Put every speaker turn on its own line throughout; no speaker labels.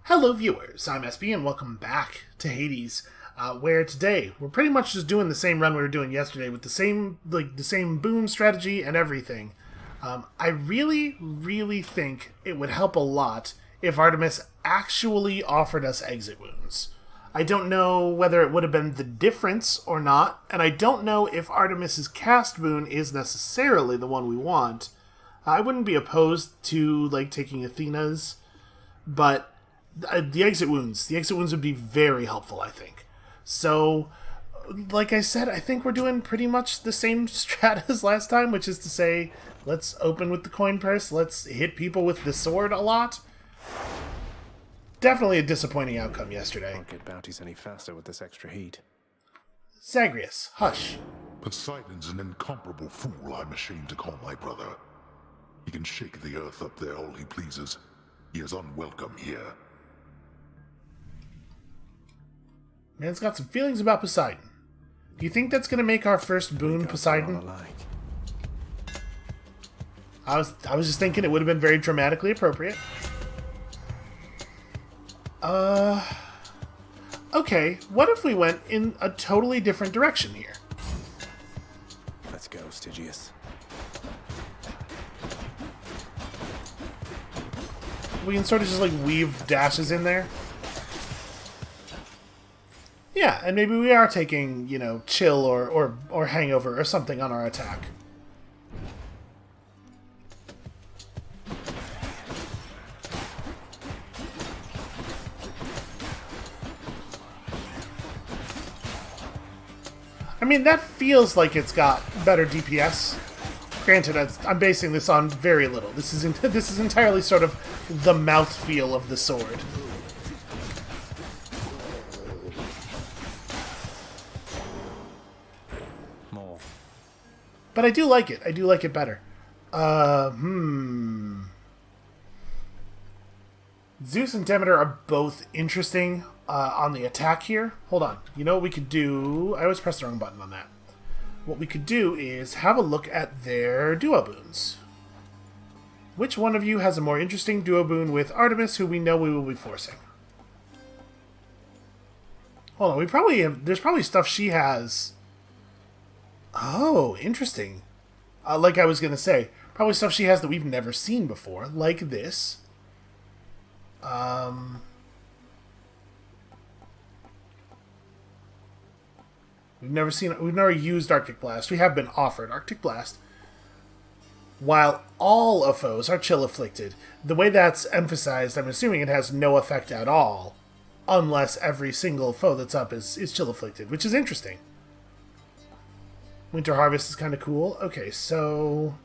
Hello viewers, I'm SB and welcome back to Hades, where today we're pretty much just doing the same run we were doing yesterday with the same boon strategy and everything. I really think it would help a lot if Artemis actually offered us exit wounds. I don't know whether it would have been the difference or not, and I don't know if Artemis's cast boon is necessarily the one we want. I wouldn't be opposed to taking Athena's, but the exit wounds would be very helpful, I think. So, like I said, I think we're doing pretty much the same strat as last time, which is to say, let's open with the coin purse, let's hit people with the sword a lot. Definitely a disappointing outcome yesterday.
Won't get bounties any faster with this extra heat.
Zagreus, hush.
Poseidon's an incomparable fool, I'm ashamed to call my brother. He can shake the earth up there all he pleases. He is unwelcome here.
Man's got some feelings about Poseidon. Do you think that's going to make our first boon Poseidon? I was just thinking it would have been very dramatically appropriate. Okay, what if we went in a totally different direction here?
Let's go, Stygius.
We can sort of just weave dashes in there. Yeah, and maybe we are taking, chill or hangover or something on our attack. I mean, that feels like it's got better DPS. Granted, I'm basing this on very little. This is entirely sort of the mouthfeel of the sword.
More.
But I do like it. I do like it better. Zeus and Demeter are both interesting on the attack here. Hold on. You know what we could do? I always press the wrong button on that. What we could do is have a look at their duo boons. Which one of you has a more interesting duo boon with Artemis, who we know we will be forcing? Hold on, there's probably stuff she has. Oh, interesting. Like I was going to say, probably stuff she has that we've never seen before, like this. We've never used Arctic Blast. We have been offered Arctic Blast. While all of foes are chill afflicted, the way that's emphasized, I'm assuming it has no effect at all, unless every single foe that's up is chill afflicted, which is interesting. Winter Harvest is kind of cool. Okay, so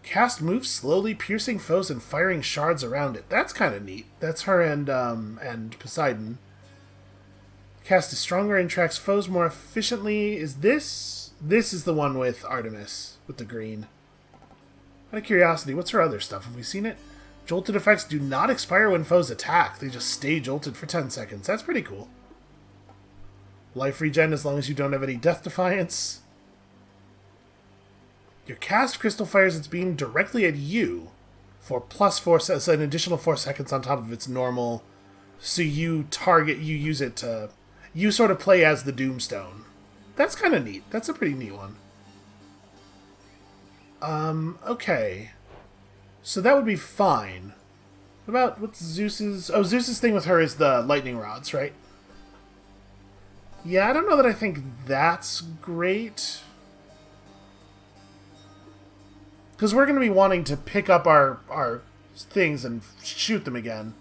cast moves slowly, piercing foes and firing shards around it. That's kind of neat. That's her and Poseidon. Cast is stronger and tracks foes more efficiently. Is this? This is the one with Artemis, with the green. Out of curiosity, what's her other stuff? Have we seen it? Jolted effects do not expire when foes attack. They just stay jolted for 10 seconds. That's pretty cool. Life regen as long as you don't have any death defiance. Your cast crystal fires its beam directly at you for +4, so an additional 4 seconds on top of its normal. So you use it to... You sort of play as the Doomstone. That's kind of neat. That's a pretty neat one. Okay. So that would be fine. What's Zeus's... Oh, Zeus's thing with her is the lightning rods, right? Yeah, I don't know that I think that's great. Because we're going to be wanting to pick up our things and shoot them again.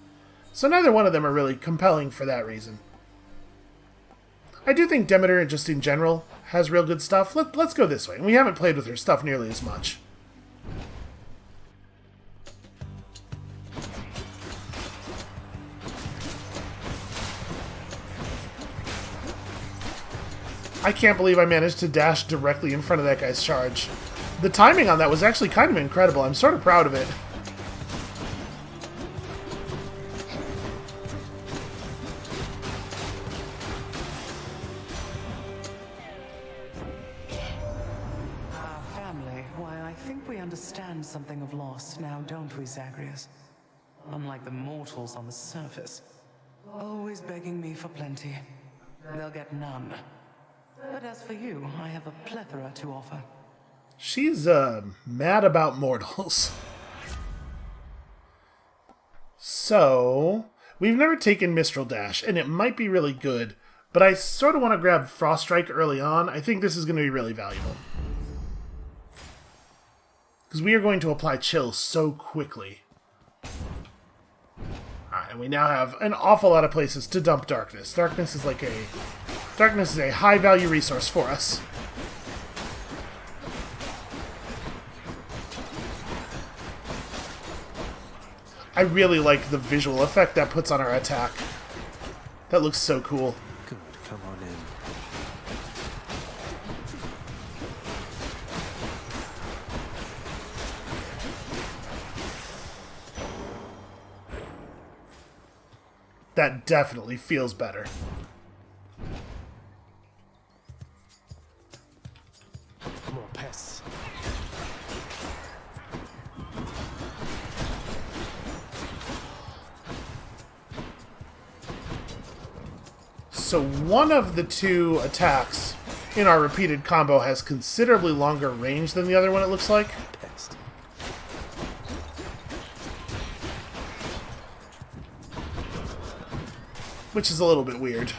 So neither one of them are really compelling for that reason. I do think Demeter, just in general, has real good stuff. Let's go this way. And we haven't played with her stuff nearly as much. I can't believe I managed to dash directly in front of that guy's charge. The timing on that was actually kind of incredible. I'm sort of proud of it.
Family, why, I think we understand something of loss now, don't we, Zagreus? unlike the mortals on the surface. Always begging me for plenty. They'll get none. But as for you, I have a plethora to offer.
She's, mad about mortals. So, we've never taken Mistral Dash, and it might be really good, but I sort of want to grab Frost Strike early on. I think this is going to be really valuable. Because we are going to apply Chill so quickly. Alright, and we now have an awful lot of places to dump Darkness. Darkness is a high-value resource for us. I really like the visual effect that puts on our attack. That looks so cool.
Good, come on in.
That definitely feels better.
More pests.
So one of the two attacks in our repeated combo has considerably longer range than the other one, it looks like.
Pest.
Which is a little bit weird.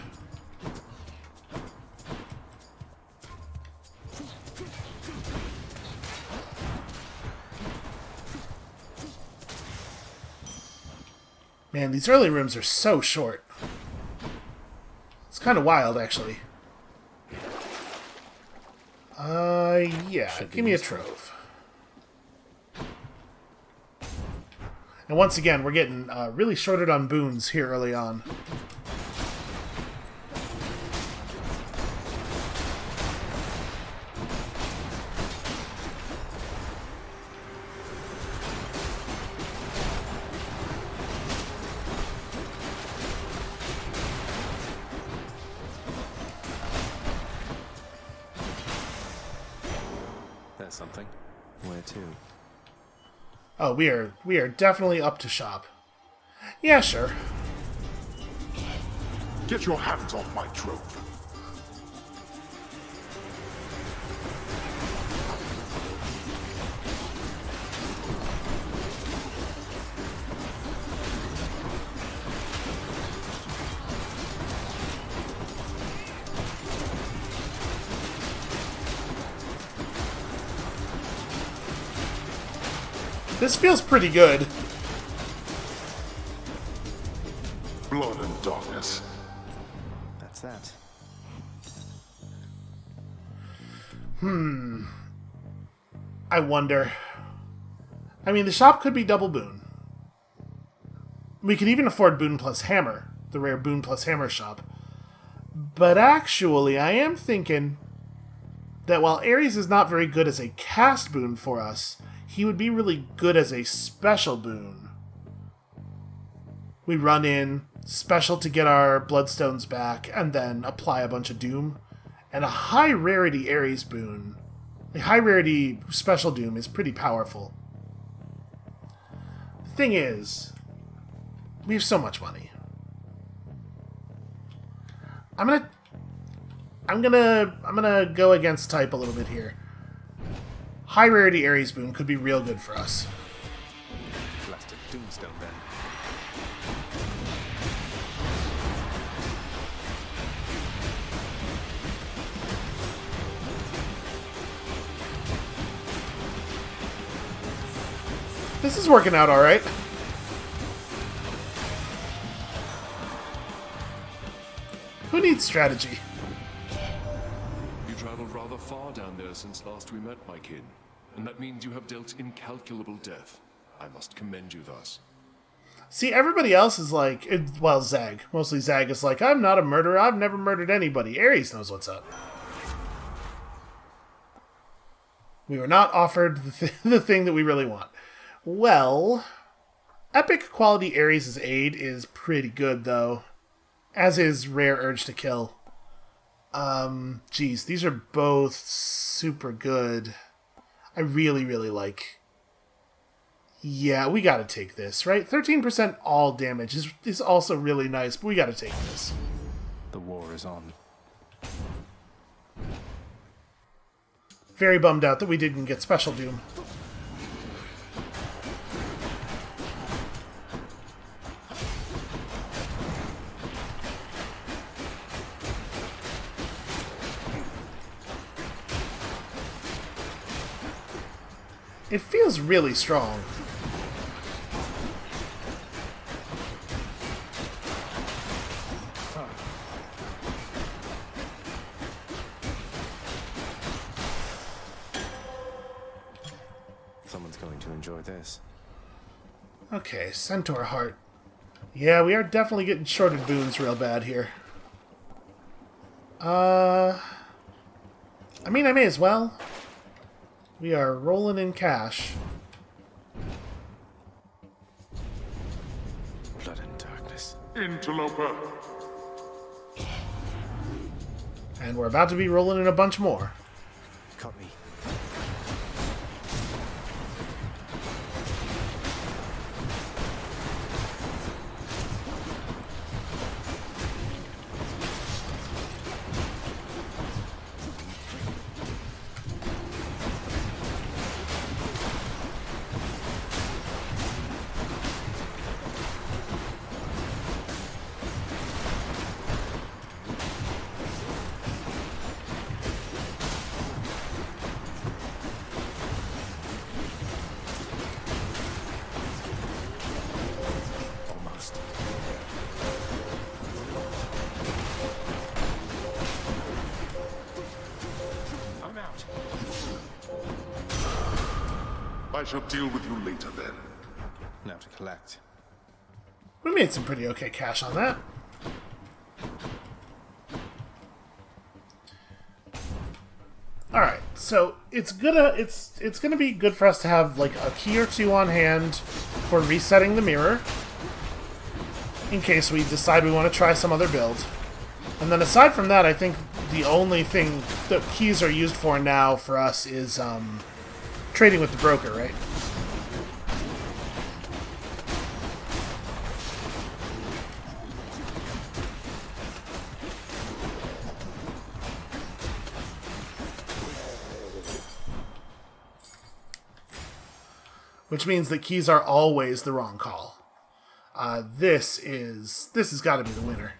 Man, these early rooms are so short. It's kind of wild, actually. Yeah, give me a trove. And once again, we're getting really shorted on boons here early on.
There's something. Where to?
Oh, we are definitely up to shop. Yeah, sure.
Get your hands off my trove.
This feels pretty good.
Blood and darkness.
That's that.
I wonder. I mean, the shop could be double boon. We could even afford boon plus hammer, the rare boon plus hammer shop. But actually, I am thinking that while Ares is not very good as a cast boon for us, he would be really good as a special boon. We run in, special to get our bloodstones back, and then apply a bunch of doom. And a high rarity Ares boon, a high rarity special doom, is pretty powerful. The thing is, we have so much money. I'm gonna go against type a little bit here. High rarity Ares boon could be real good for us.
Blasted Doomstone then.
This is working out alright. Who needs strategy?
You traveled rather far down there since last we met, my kin, and that means you have dealt incalculable death. I must commend you thus.
See, everybody else is like, well, Zag. Mostly Zag is like, I'm not a murderer, I've never murdered anybody. Ares knows what's up. We were not offered the thing that we really want. Well, epic quality Ares' aid is pretty good, though. As is rare Urge to Kill. Geez, these are both super good. I really, really like... Yeah, we gotta take this, right? 13% all damage is also really nice, but we gotta take this.
The war is on.
Very bummed out that we didn't get Special Doom. It feels really strong.
Someone's going to enjoy this.
Okay, Centaur Heart. Yeah, we are definitely getting shorted boons real bad here. I mean, I may as well. We are rolling in cash.
Blood and darkness.
Interloper!
And we're about to be rolling in a bunch more.
Caught me. Almost. I'm out.
I shall deal with you later then.
Now to collect.
We made some pretty okay cash on that. Alright, so it's gonna be good for us to have like a key or two on hand for resetting the mirror in case we decide we want to try some other build. And then aside from that, I think the only thing that keys are used for now for us is trading with the broker, right? Which means that keys are always the wrong call. This has got to be the winner.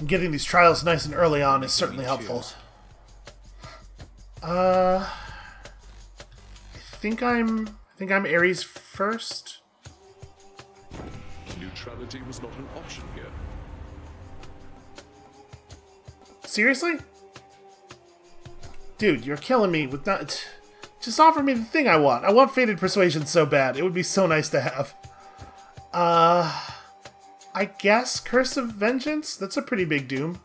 Getting these trials nice and early on is certainly helpful. I think I'm Ares first.
Neutrality was not an option here.
Seriously? Dude, you're killing me with that. Just offer me the thing I want. I want Fated Persuasion so bad. It would be so nice to have. I guess Curse of Vengeance? That's a pretty big doom.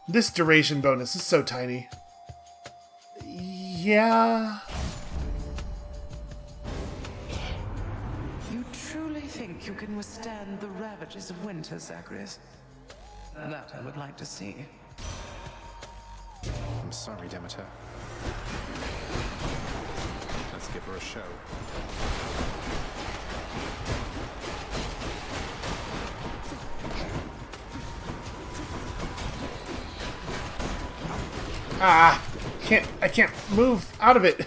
This duration bonus is so tiny. Yeah.
You truly think you can withstand the ravages of winter, Zagreus? That I would like to see.
I'm sorry, Demeter. Let's give her a show.
I can't move out of it.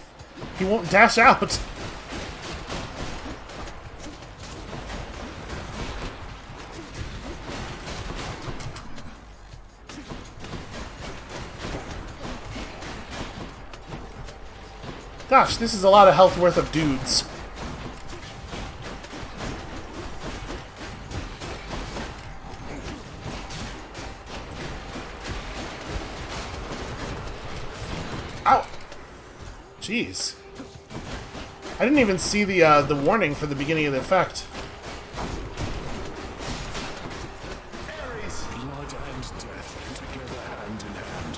He won't dash out. Gosh, this is a lot of health worth of dudes. Ow! Jeez. I didn't even see the warning for the beginning of the effect.
Blood and death together hand in hand.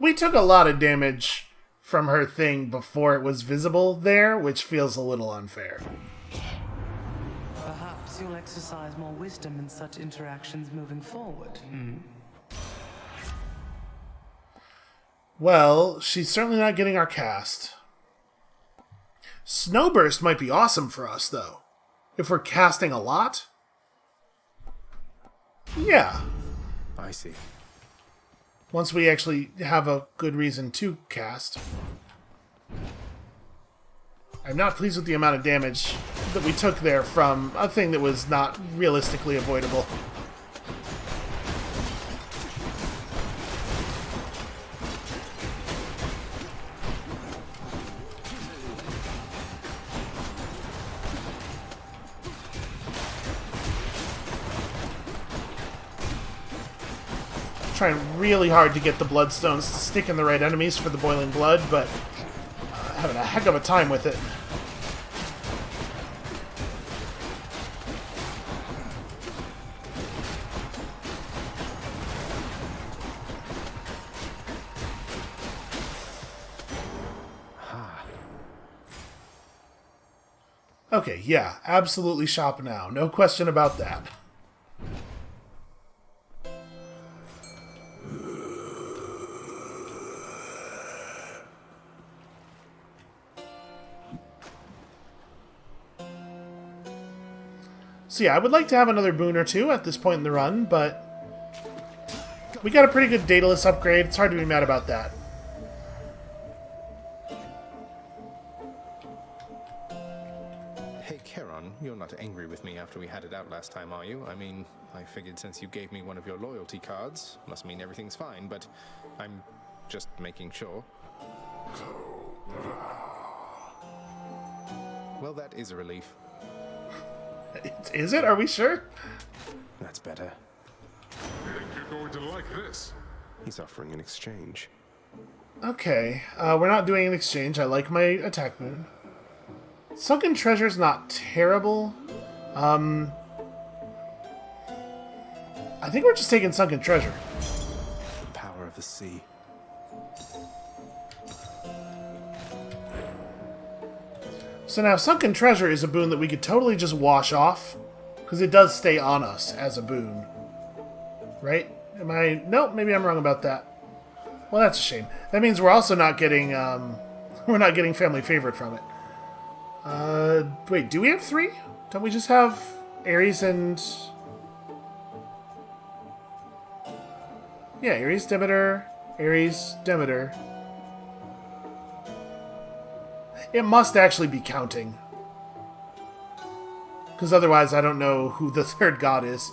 We took a lot of damage from her thing before it was visible there, which feels a little unfair.
Perhaps you'll exercise more wisdom in such interactions moving forward.
Well, she's certainly not getting our cast. Snowburst might be awesome for us, though. If we're casting a lot? Yeah.
I see.
Once we actually have a good reason to cast. I'm not pleased with the amount of damage that we took there from a thing that was not realistically avoidable. Trying really hard to get the bloodstones to stick in the right enemies for the boiling blood, but having a heck of a time with it. Okay, yeah, absolutely shop now. No question about that. So yeah, I would like to have another boon or two at this point in the run, but we got a pretty good Daedalus upgrade. It's hard to be mad about that.
Hey, Charon, you're not angry with me after we had it out last time, are you? I mean, I figured since you gave me one of your loyalty cards, must mean everything's fine, but I'm just making sure. Well, that is a relief.
Is it? Are we sure?
That's better.
You're going to like this.
He's offering an exchange.
Okay, we're not doing an exchange. I like my attack boon. Sunken Treasure's not terrible. I think we're just taking Sunken Treasure.
The power of the sea.
So now Sunken Treasure is a boon that we could totally just wash off, because it does stay on us as a boon. Right? Am I... Nope, maybe I'm wrong about that. Well, that's a shame. That means we're also not getting, we're not getting Family Favorite from it. Wait, do we have 3? Don't we just have Ares and... Yeah, Ares, Demeter, Ares, Demeter. It must actually be counting. Because otherwise I don't know who the third god is.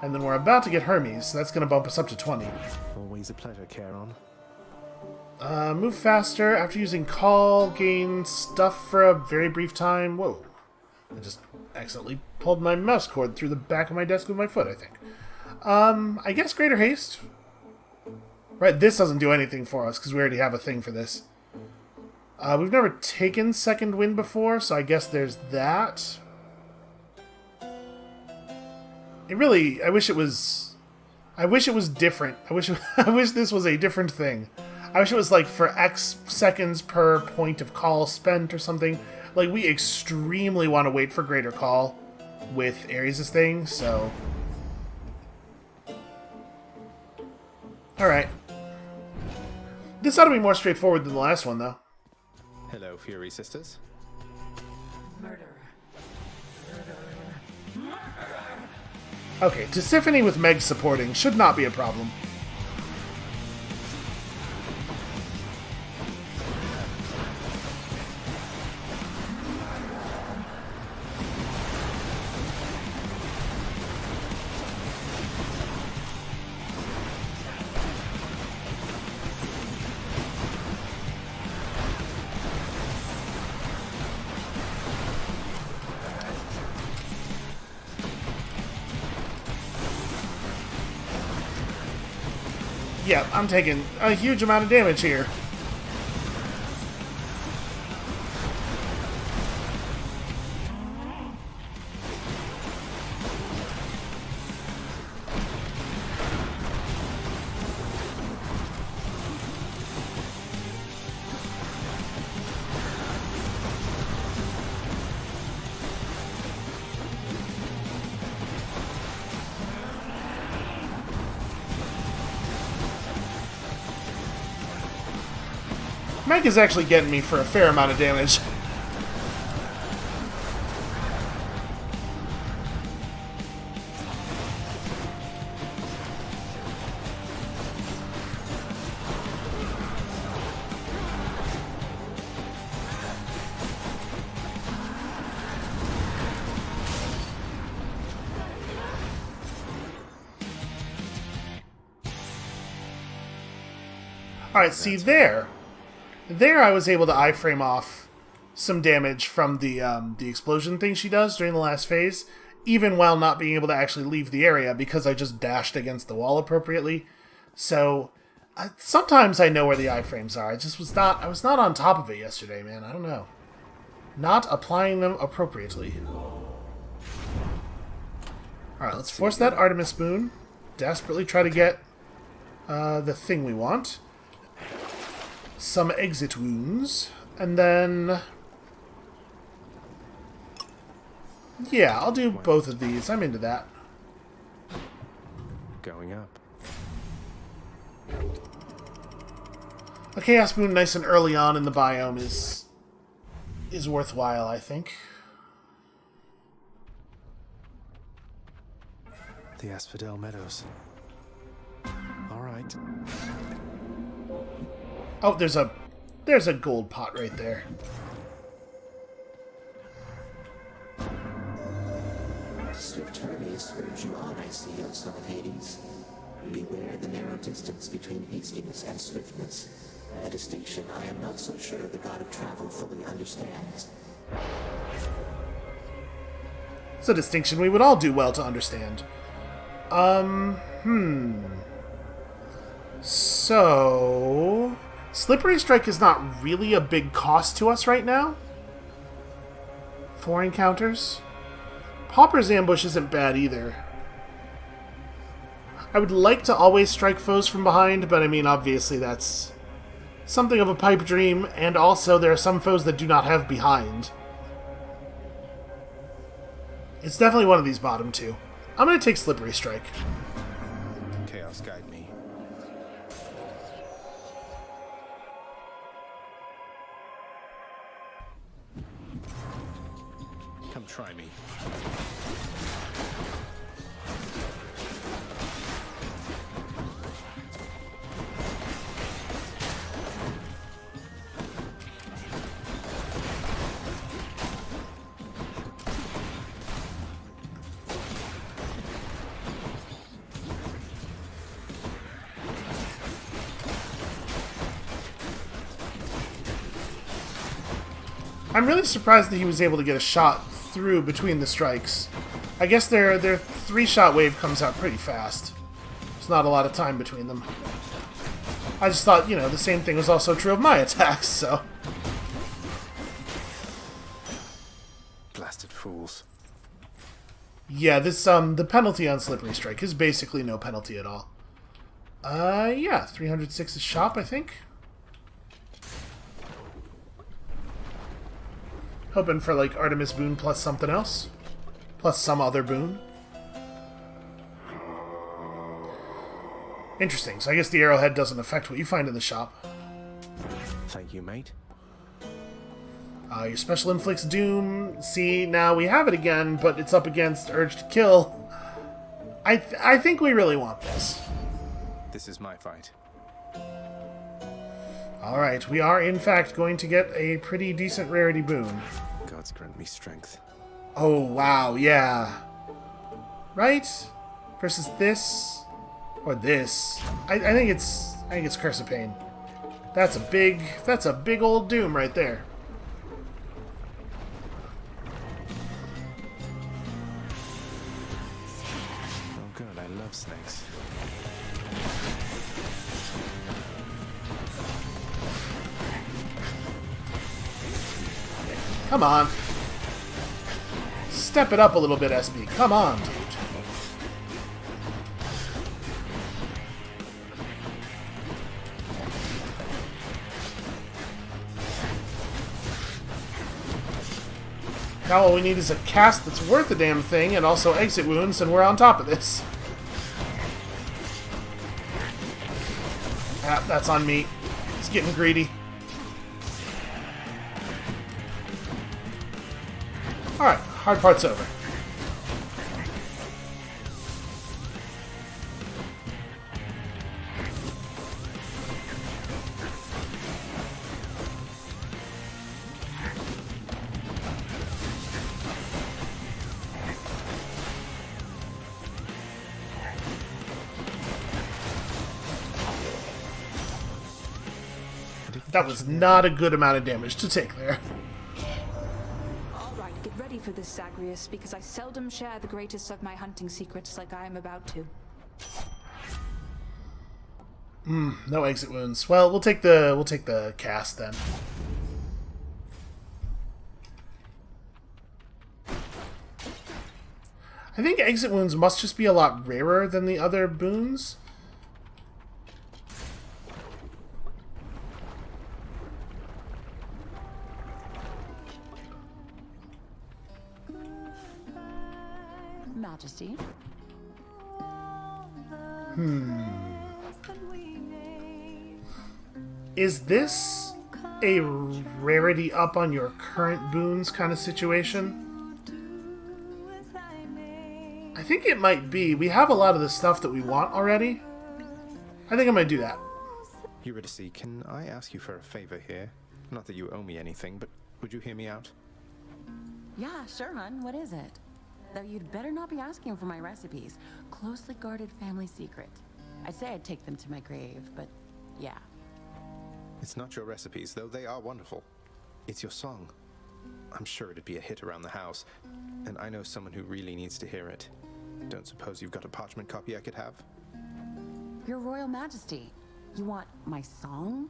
And then we're about to get Hermes, so that's going to bump us up to 20.
Always a pleasure, Charon.
Move faster. After using call, gain stuff for a very brief time. Whoa. I just accidentally pulled my mouse cord through the back of my desk with my foot, I think. I guess Greater Haste. Right, this doesn't do anything for us, because we already have a thing for this. We've never taken Second Wind before, so I guess there's that. It really... I wish it was different. I wish this was a different thing. I wish it was like for X seconds per point of call spent or something. Like, we extremely want to wait for Greater Call with Ares' thing, so... Alright. This ought to be more straightforward than the last one, though.
Hello, Fury Sisters.
Murder.
Okay, Tisiphone with Meg supporting should not be a problem. Yeah, I'm taking a huge amount of damage here. Mech is actually getting me for a fair amount of damage. Alright, see there. There I was able to iframe off some damage from the explosion thing she does during the last phase, even while not being able to actually leave the area because I just dashed against the wall appropriately. So sometimes I know where the iframes are. I was not on top of it yesterday, man. I don't know. Not applying them appropriately. Alright, let's force that Artemis Boon. Desperately try to get the thing we want. Some exit wounds, and then... yeah, I'll do both of these. I'm into that.
Going up.
A Chaos Boon nice and early on in the biome is worthwhile, I think.
The Asphodel Meadows. Alright.
Oh, there's a gold pot right there.
Swift hurry spurs you on, I see, O son of Hades. Beware the narrow distance between hastiness and swiftness, a distinction I am not so sure the god of travel fully understands.
It's a distinction we would all do well to understand. So... Slippery Strike is not really a big cost to us right now. 4 encounters. Pauper's Ambush isn't bad either. I would like to always strike foes from behind, but I mean, obviously that's something of a pipe dream, and also there are some foes that do not have behind. It's definitely one of these bottom two. I'm going to take Slippery Strike.
Chaos guide me. Come try me.
I'm really surprised that he was able to get a shot through between the strikes. I guess their 3-shot wave comes out pretty fast. There's not a lot of time between them. I just thought, you know, the same thing was also true of my attacks, so...
Blasted fools.
yeah, this, the penalty on Slippery Strike is basically no penalty at all. Yeah, 306 is shop, I think. Hoping for, like, Artemis Boon plus something else. Plus some other boon. Interesting, so I guess the arrowhead doesn't affect what you find in the shop.
Thank you, mate.
Your special inflicts doom. See, now we have it again, but it's up against Urge to Kill. I think we really want this.
This is my fight.
Alright, we are in fact going to get a pretty decent rarity boon.
Gods grant me strength.
Oh, wow, yeah. Right? Versus this. Or this. I think it's Curse of Pain. That's a big old doom right there.
Oh good, I love snakes.
Come on. Step it up a little bit, SB. Come on, dude. Now all we need is a cast that's worth a damn thing and also exit wounds, and we're on top of this. Ah, that's on me. It's getting greedy. Alright, hard part's over. That was not a good amount of damage to take there.
Alright, get ready for this, Zagreus, because I seldom share the greatest of my hunting secrets like I am about to.
No exit wounds. Well, we'll take the cast then. I think exit wounds must just be a lot rarer than the other boons.
Majesty.
Is this a rarity up on your current boons kind of situation? I think it might be. We have a lot of the stuff that we want already. I think I might do that.
Eurydice, can I ask you for a favor here? Not that you owe me anything, but would you hear me out?
Yeah, sure, hun. What is it? Though you'd better not be asking for my recipes. Closely guarded family secret. I'd say I'd take them to my grave, but yeah.
It's not your recipes, though they are wonderful. It's your song. I'm sure it'd be a hit around the house, and I know someone who really needs to hear it. Don't suppose you've got a parchment copy I could have?
Your Royal Majesty, you want my song?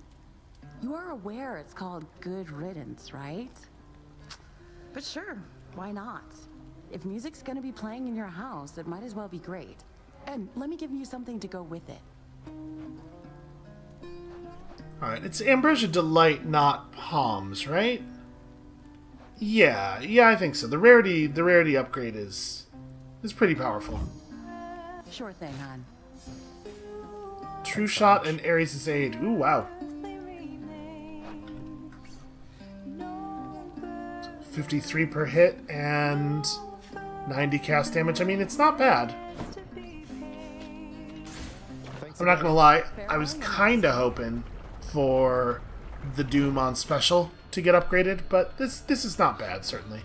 You are aware it's called Good Riddance, right? But sure, why not? If music's gonna be playing in your house, it might as well be great. And let me give you something to go with it.
Alright, it's Ambrosia Delight, not Palms, right? Yeah, I think so. The rarity upgrade is pretty powerful.
Sure thing, hon.
True Shot and Ares' Aid. Ooh, wow. 53 per hit and 90 cast damage. I mean, it's not bad. I'm not gonna lie, I was kinda hoping for the Doom on special to get upgraded, but this is not bad, certainly.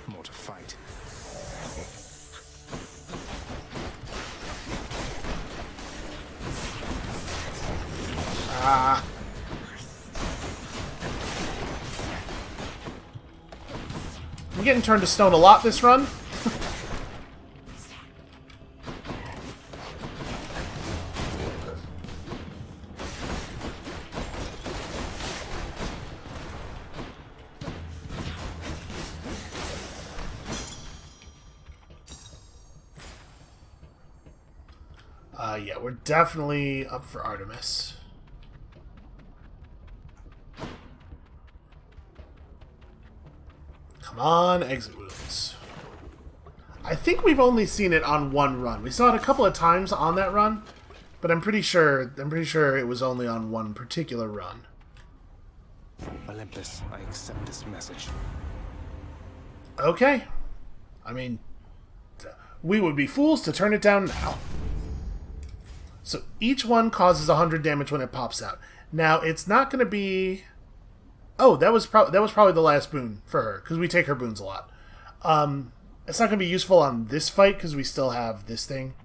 More to fight.
Ah. I'm getting turned to stone a lot this run. Yeah, we're definitely up for Artemis. Come on, exit wounds. I think we've only seen it on one run. We saw it a couple of times on that run, but I'm pretty sure it was only on one particular run.
Olympus, I accept this message.
Okay. I mean, we would be fools to turn it down now. So each one causes 100 damage when it pops out. Now, it's not going to be... Oh, that was probably the last boon for her, because we take her boons a lot. It's not going to be useful on this fight, because we still have this thing.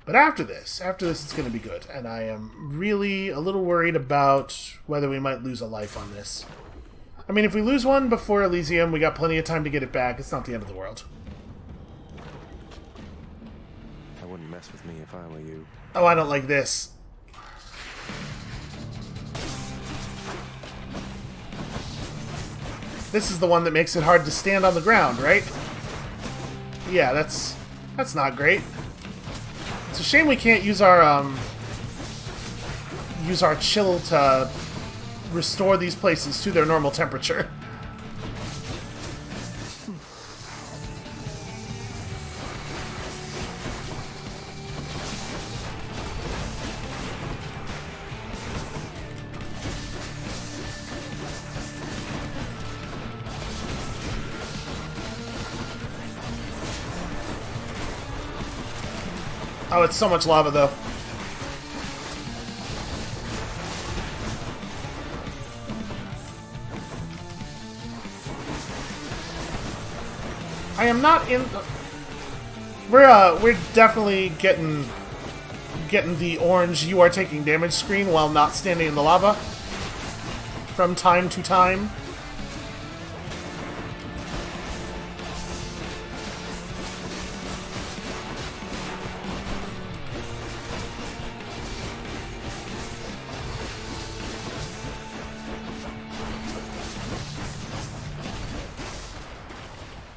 But after this it's going to be good. And I am really a little worried about whether we might lose a life on this. I mean, if we lose one before Elysium, we got plenty of time to get it back. It's not the end of the world.
I wouldn't mess with me if I were you.
Oh, I don't like this. This is the one that makes it hard to stand on the ground, right? Yeah, that's not great. It's a shame we can't use our chill to restore these places to their normal temperature. Oh, it's so much lava, though. I am not in... We're definitely getting the orange "you are taking damage" screen while not standing in the lava from time to time.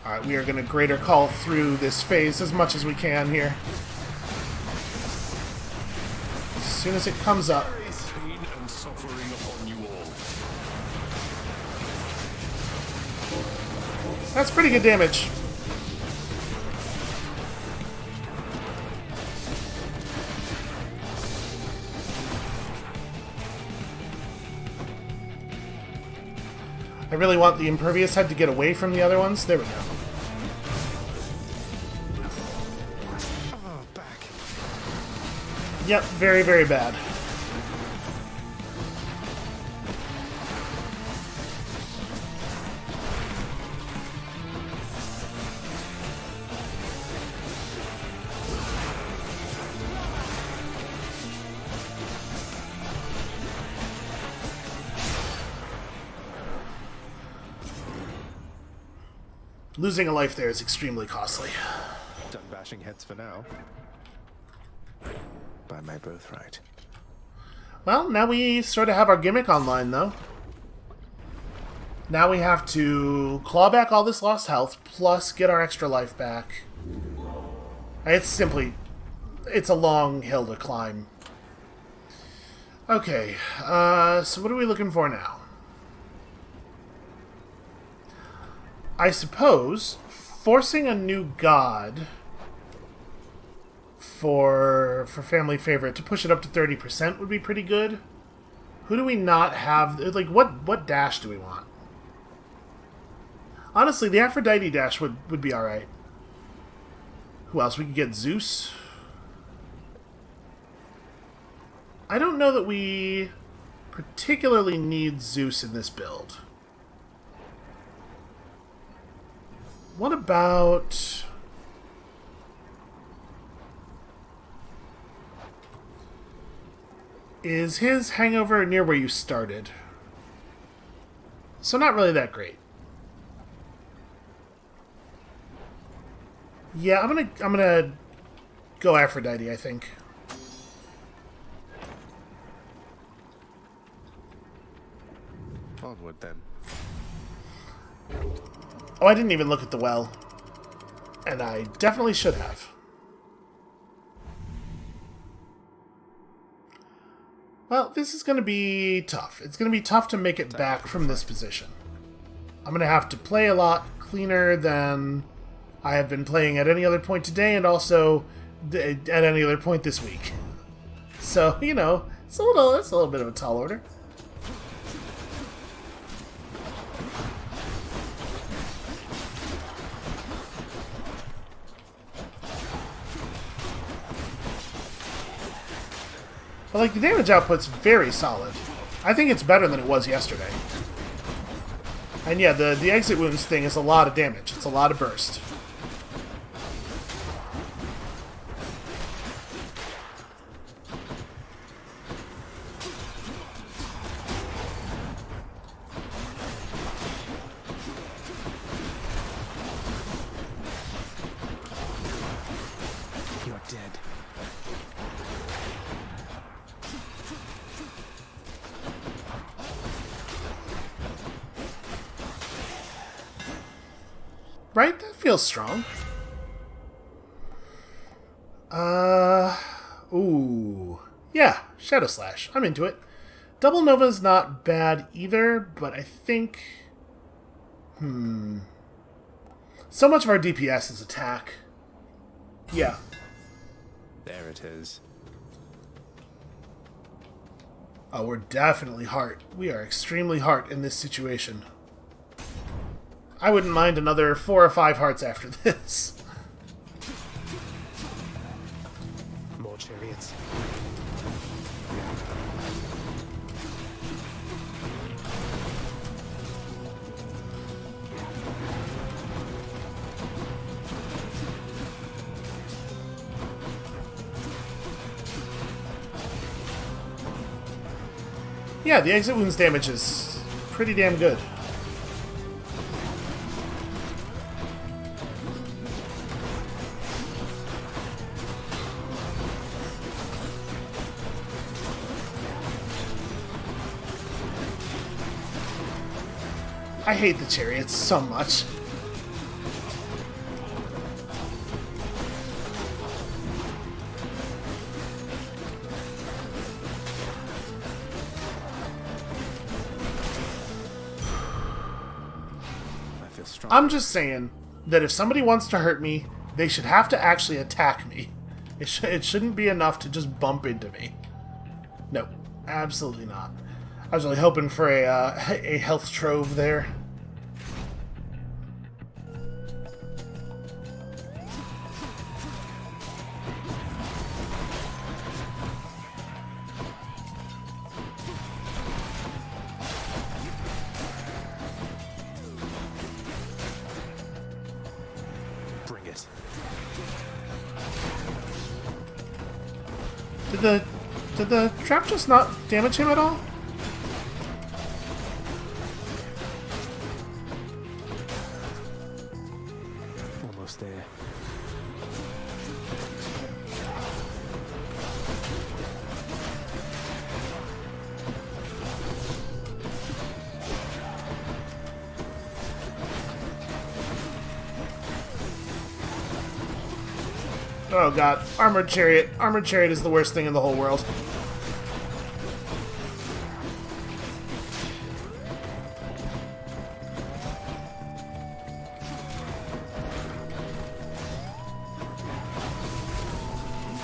Alright, we are going to greater call through this phase as much as we can here. As soon as it comes up.
Pain and suffering upon you all.
That's pretty good damage. I really want the impervious head to get away from the other ones. There we go.
Oh, back.
Yep, very, very bad. Losing a life there is extremely costly.
Done bashing heads for now. By my birthright.
Well, now we sort of have our gimmick online, though. Now we have to claw back all this lost health, plus get our extra life back. It's a long hill to climb. Okay, so what are we looking for now? I suppose forcing a new god for family favorite to push it up to 30% would be pretty good. Who do we not have? Like, what dash do we want? Honestly, the Aphrodite dash would be alright. Who else? We could get Zeus. I don't know that we particularly need Zeus in this build. What about... Is his hangover near where you started? So not really that great. Yeah, I'm gonna go Aphrodite, I think.
Onward then.
Oh, I didn't even look at the well. And I definitely should have. Well, this is going to be tough. It's going to be tough to make it back from this position. I'm going to have to play a lot cleaner than I have been playing at any other point today, and also at any other point this week. So, you know, it's a little bit of a tall order. But, like, the damage output's very solid. I think it's better than it was yesterday. And yeah, the exit wounds thing is a lot of damage. It's a lot of burst.
You're dead.
Right? That feels strong. Ooh. Yeah, Shadow Slash. I'm into it. Double Nova's not bad either, but I think... So much of our DPS is attack. Yeah.
There it is.
Oh, we're definitely heart. We are extremely heart in this situation. I wouldn't mind another 4 or 5 hearts after this.
more chariots.
Yeah, the exit wounds damage is pretty damn good. I hate the chariots so much. I'm just saying that if somebody wants to hurt me, they should have to actually attack me. It shouldn't be enough to just bump into me. No, absolutely not. I was really hoping for a health trove there.
Bring it.
Did the trap just not damage him at all?
Almost there.
Oh god, armored chariot. Armored chariot is the worst thing in the whole world.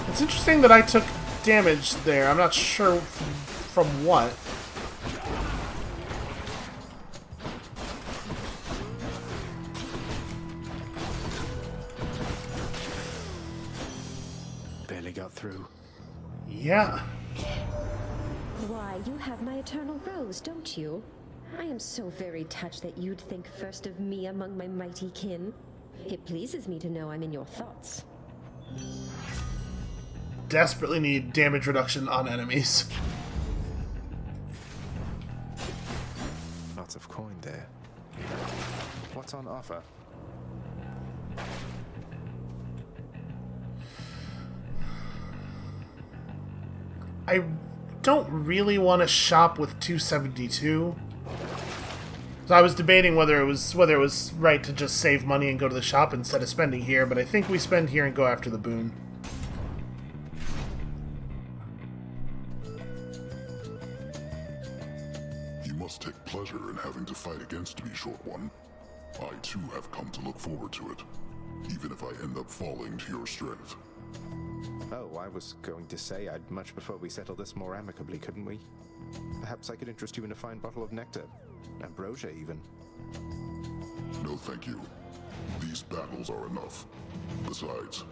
It's interesting that I took damage there. I'm not sure from what.
Barely got through.
Yeah.
Why, you have my eternal rose, don't you? I am so very touched that you'd think first of me among my mighty kin. It pleases me to know I'm in your thoughts.
Desperately need damage reduction on enemies.
Lots of coin there. What's on offer?
I don't really want to shop with 272. So I was debating whether it was right to just save money and go to the shop instead of spending here, but I think we spend here and go after the boon.
You must take pleasure in having to fight against me, Short One. I too have come to look forward to it, even if I end up falling to your strength.
Oh, I was going to say I'd much prefer we settle this more amicably, couldn't we? Perhaps I could interest you in a fine bottle of nectar. Ambrosia, even.
No, thank you. These battles are enough. Besides,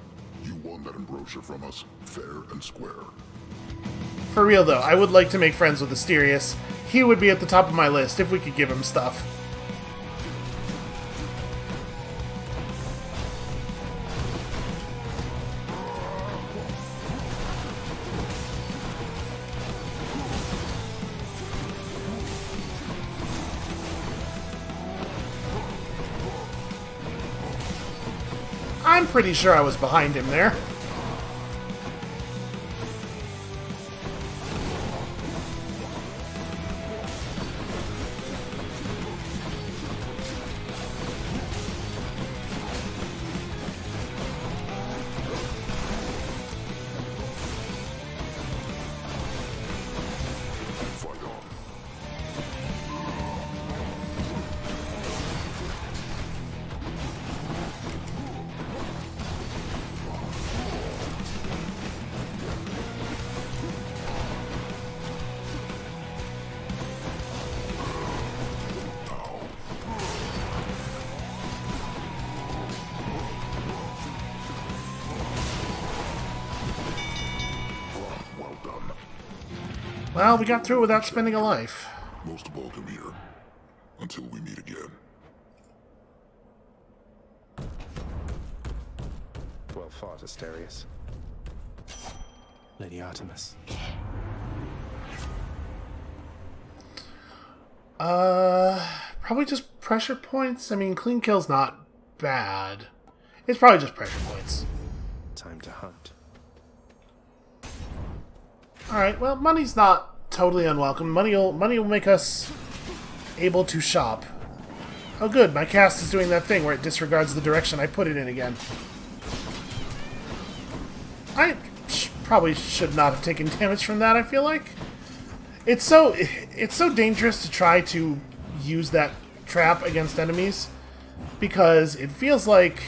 you won that ambrosia from us, fair and square.
For real though, I would like to make friends with Asterius. He would be at the top of my list if we could give him stuff. I'm pretty sure I was behind him there.
Fight on.
Well, we got through it without spending a life.
Most of all, come here. Until we meet again.
Well fought, Asterius. Lady Artemis.
Probably just pressure points. I mean, clean kill's not bad. It's probably just pressure points.
Time to hunt.
Alright, well, money's not totally unwelcome. Money will make us able to shop. Oh good, my cast is doing that thing where it disregards the direction I put it in again. I probably should not have taken damage from that, I feel like. It's so dangerous to try to use that trap against enemies, because it feels like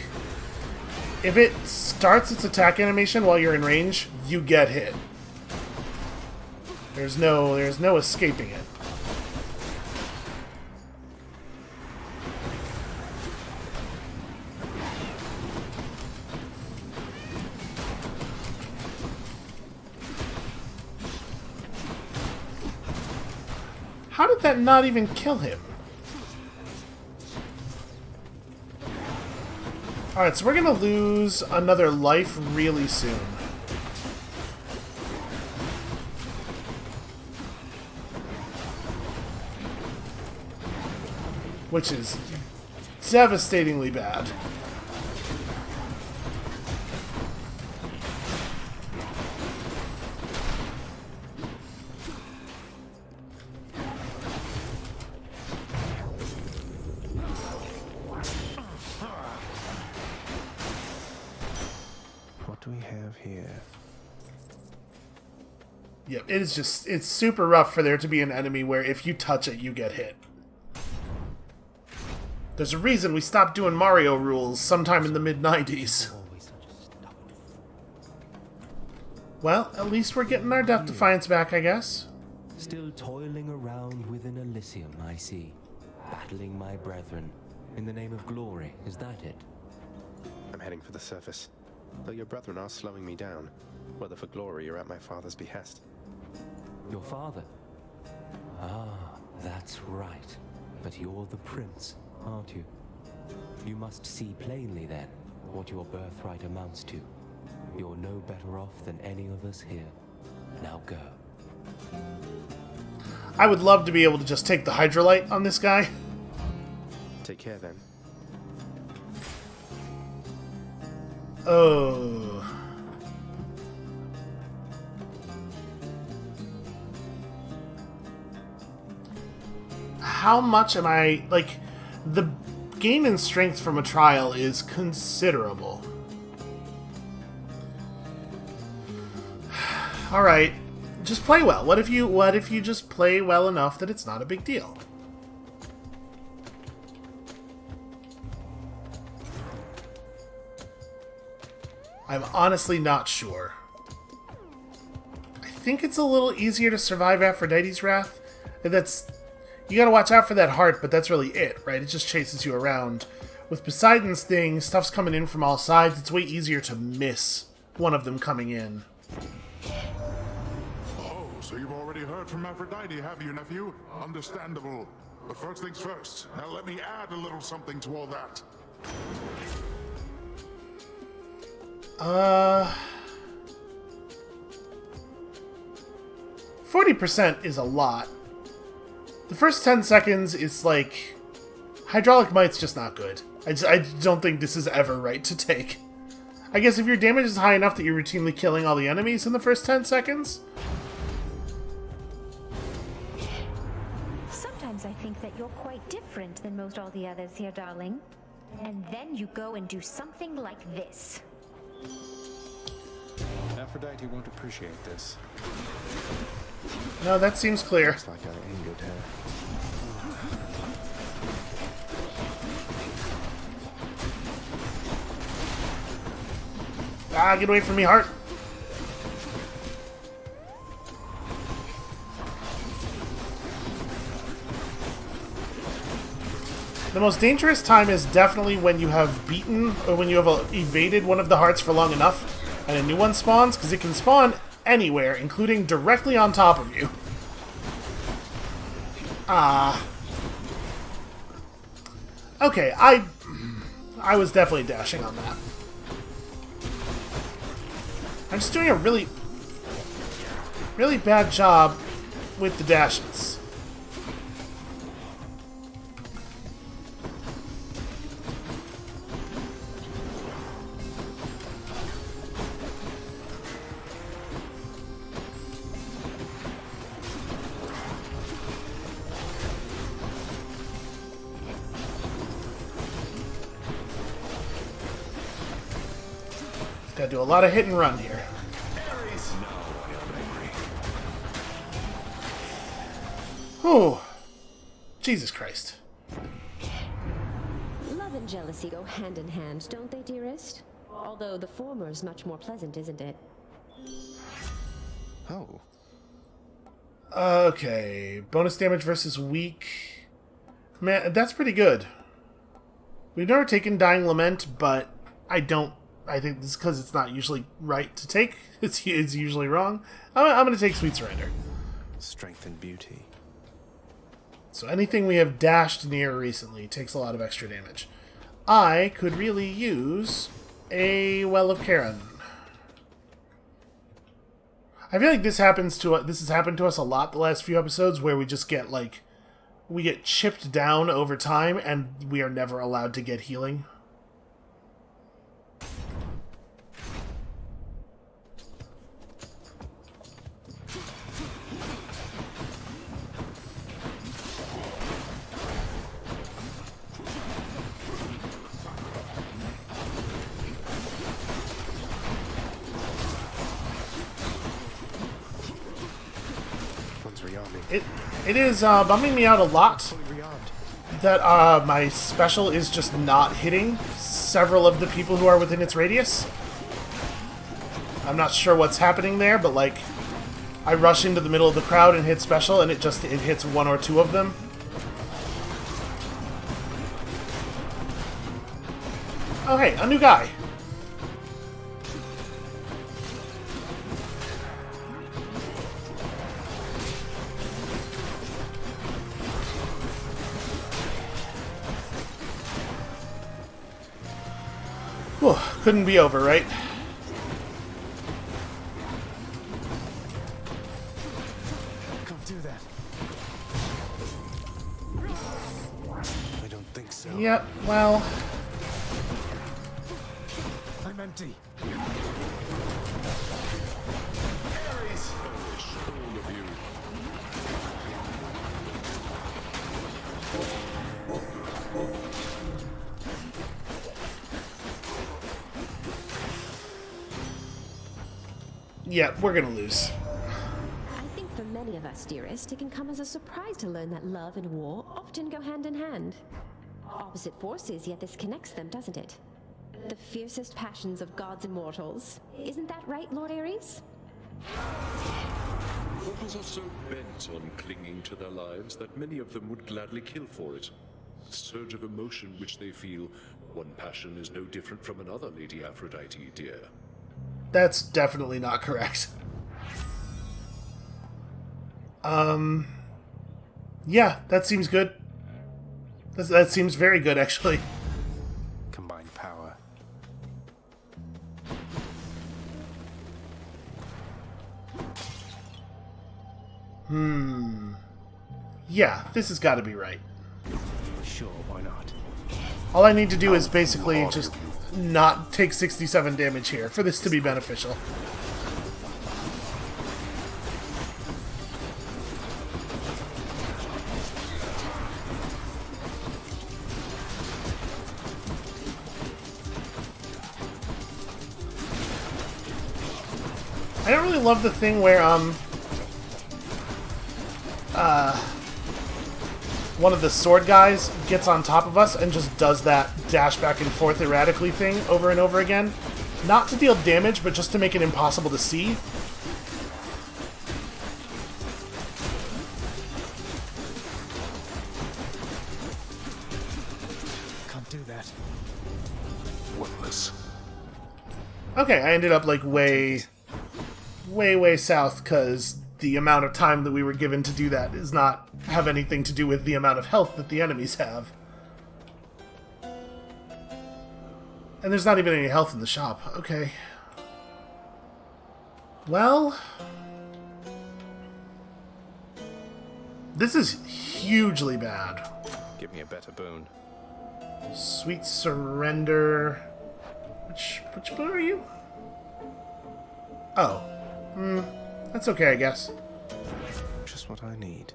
if it starts its attack animation while you're in range, you get hit. There's no escaping it. How did that not even kill him? Alright, so we're gonna lose another life really soon. Which is devastatingly bad.
What do we have here?
Yep, it's super rough for there to be an enemy where if you touch it, you get hit. There's a reason we stopped doing Mario rules sometime in the mid-90s. Well, at least we're getting our Death Defiance back, I guess.
Still toiling around within Elysium, I see. Battling my brethren. In the name of glory, is that it?
I'm heading for the surface. Though your brethren are slowing me down. Whether for glory or at my father's behest.
Your father? Ah, that's right. But you're the prince, aren't you? You must see plainly, then, what your birthright amounts to. You're no better off than any of us here. Now go.
I would love to be able to just take the Hydrolite on this guy.
Take care, then.
Oh. How much am I... Like, the gain in strength from a trial is considerable. Alright. Just play well. What if you just play well enough that it's not a big deal? I'm honestly not sure. I think it's a little easier to survive Aphrodite's Wrath. That's... You gotta watch out for that heart, but that's really it, right? It just chases you around. With Poseidon's thing, stuff's coming in from all sides. It's way easier to miss one of them coming in.
Oh, so you've already heard from Aphrodite, have you, nephew? Understandable. But first things first. Now let me add a little something to all that.
40% is a lot. The first 10 seconds is like... Hydraulic Might's just not good. I don't think this is ever right to take. I guess if your damage is high enough that you're routinely killing all the enemies in the first 10 seconds...
Sometimes I think that you're quite different than most all the others here, darling. And then you go and do something like this.
Aphrodite won't appreciate this.
No, that seems clear.
Looks like I angered her.
Ah, get away from me, heart. The most dangerous time is definitely when you have beaten, or when you have evaded one of the hearts for long enough, and a new one spawns, because it can spawn anywhere, including directly on top of you. Okay, I was definitely dashing on that. I'm just doing a really bad job with the dashes. Gotta do a lot of hit and run here. Oh, Jesus Christ.
Love and jealousy go hand in hand, don't they, dearest? Although the former is much more pleasant, isn't it?
Oh.
Okay, bonus damage versus weak. Man, that's pretty good. We've never taken Dying Lament, but I think this is because it's not usually right to take. It's usually wrong. I'm going to take Sweet Surrender.
Strength and beauty.
So anything we have dashed near recently takes a lot of extra damage. I could really use a Well of Karen. I feel like this has happened to us a lot the last few episodes, where we just get we get chipped down over time and we are never allowed to get healing. It is bumming me out a lot that my special is just not hitting several of the people who are within its radius. I'm not sure what's happening there, but I rush into the middle of the crowd and hit special, and it hits one or two of them. Oh hey, a new guy. Whew, couldn't be over, right?
Can't do that. I don't think so.
Yep, well...
I'm empty.
Yeah, we're gonna lose.
I think for many of us, dearest, it can come as a surprise to learn that love and war often go hand in hand. Opposite forces, yet this connects them, doesn't it? The fiercest passions of gods and mortals. Isn't that right, Lord Ares?
Mortals are so bent on clinging to their lives that many of them would gladly kill for it. The surge of emotion which they feel, one passion is no different from another, Lady Aphrodite, dear.
That's definitely not correct. Yeah, that seems good. That seems very good, actually.
Combined power.
Yeah, this has got to be right.
Sure, why not?
All I need to do is basically just not take 67 damage here for this to be beneficial. I don't really love the thing where one of the sword guys gets on top of us and just does that dash back and forth erratically thing over and over again. Not to deal damage, but just to make it impossible to see.
Can't do that.
Worthless.
Okay, I ended up like way south because the amount of time that we were given to do that does not have anything to do with the amount of health that the enemies have. And there's not even any health in the shop. Okay. Well... this is hugely bad.
Give me a better boon.
Sweet surrender. Which boon are you? Oh. That's okay, I guess.
Just what I need.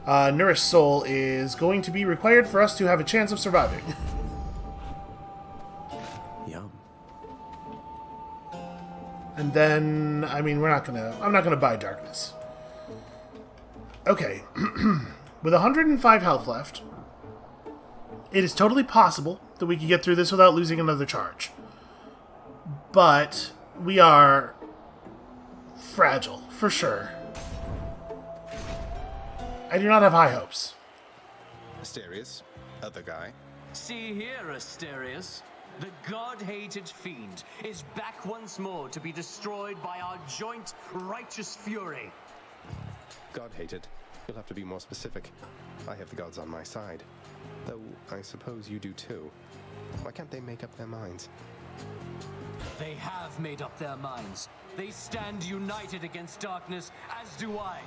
Nourished Soul is going to be required for us to have a chance of surviving.
Yum.
And then, I mean, I'm not gonna buy Darkness. Okay. With 105 health left, it is totally possible that we could get through this without losing another charge. But we are fragile, for sure. I do not have high hopes.
Asterius, other guy.
See here, Asterius. The god-hated fiend is back once more to be destroyed by our joint righteous fury.
God-hated. You'll have to be more specific. I have the gods on my side. Though, I suppose you do too. Why can't they make up their minds?
They have made up their minds. They stand united against darkness, as do I.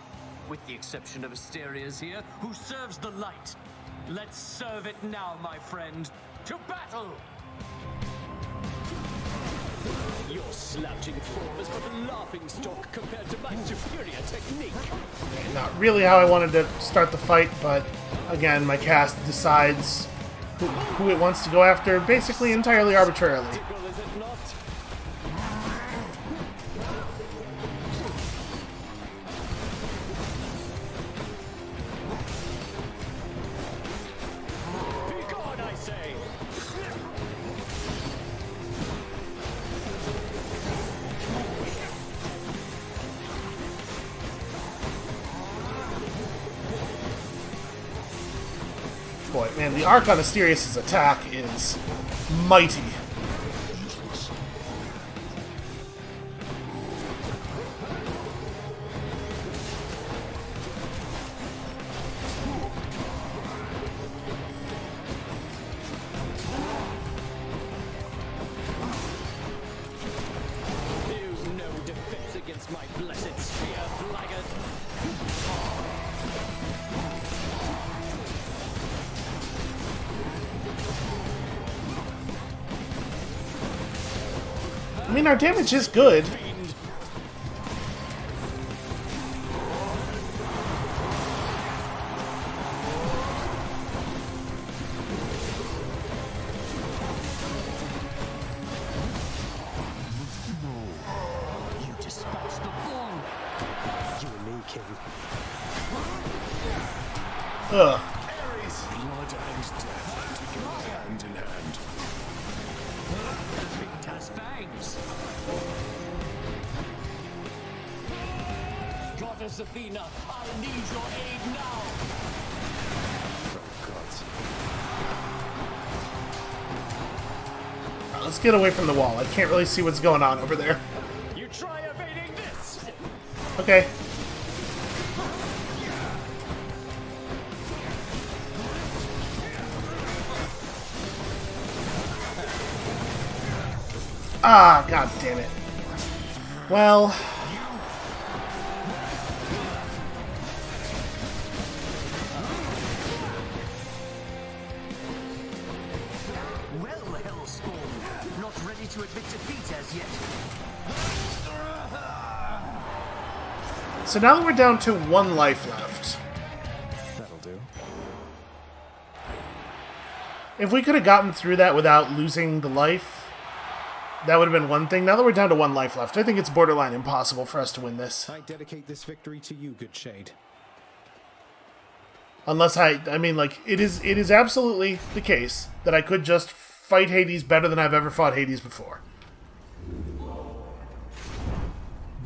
With the exception of Asterius here, who serves the light. Let's serve it now, my friend. To battle! Your slouching form is but a laughing stock compared to my superior technique.
Not really how I wanted to start the fight, but again, my cast decides who it wants to go after, basically entirely arbitrarily.
Is it not? Be gone, I say!
Boy, man, the arc on Asterius' attack is mighty.
You've no defense against my blessed spear, blackguard.
I mean, our damage is good.
You dispatched the bull.
You and me, King.
Ugh.
Blood and death together hand in hand.
It has fangs. Goddess Athena, I need your aid now.
Oh, gods.
Let's get away from the wall. I can't really see what's going on over there.
You try evading this.
Okay. Ah, god damn it. Well...
Well, Hellspawn, not ready to admit defeat as yet.
So now that we're down to 1 life left.
That'll do.
If we could have gotten through that without losing the life, that would have been one thing. Now that we're down to 1 life left, I think it's borderline impossible for us to win this.
I dedicate this victory to you, good shade.
Unless I mean, like, it is absolutely the case that I could just fight Hades better than I've ever fought Hades before.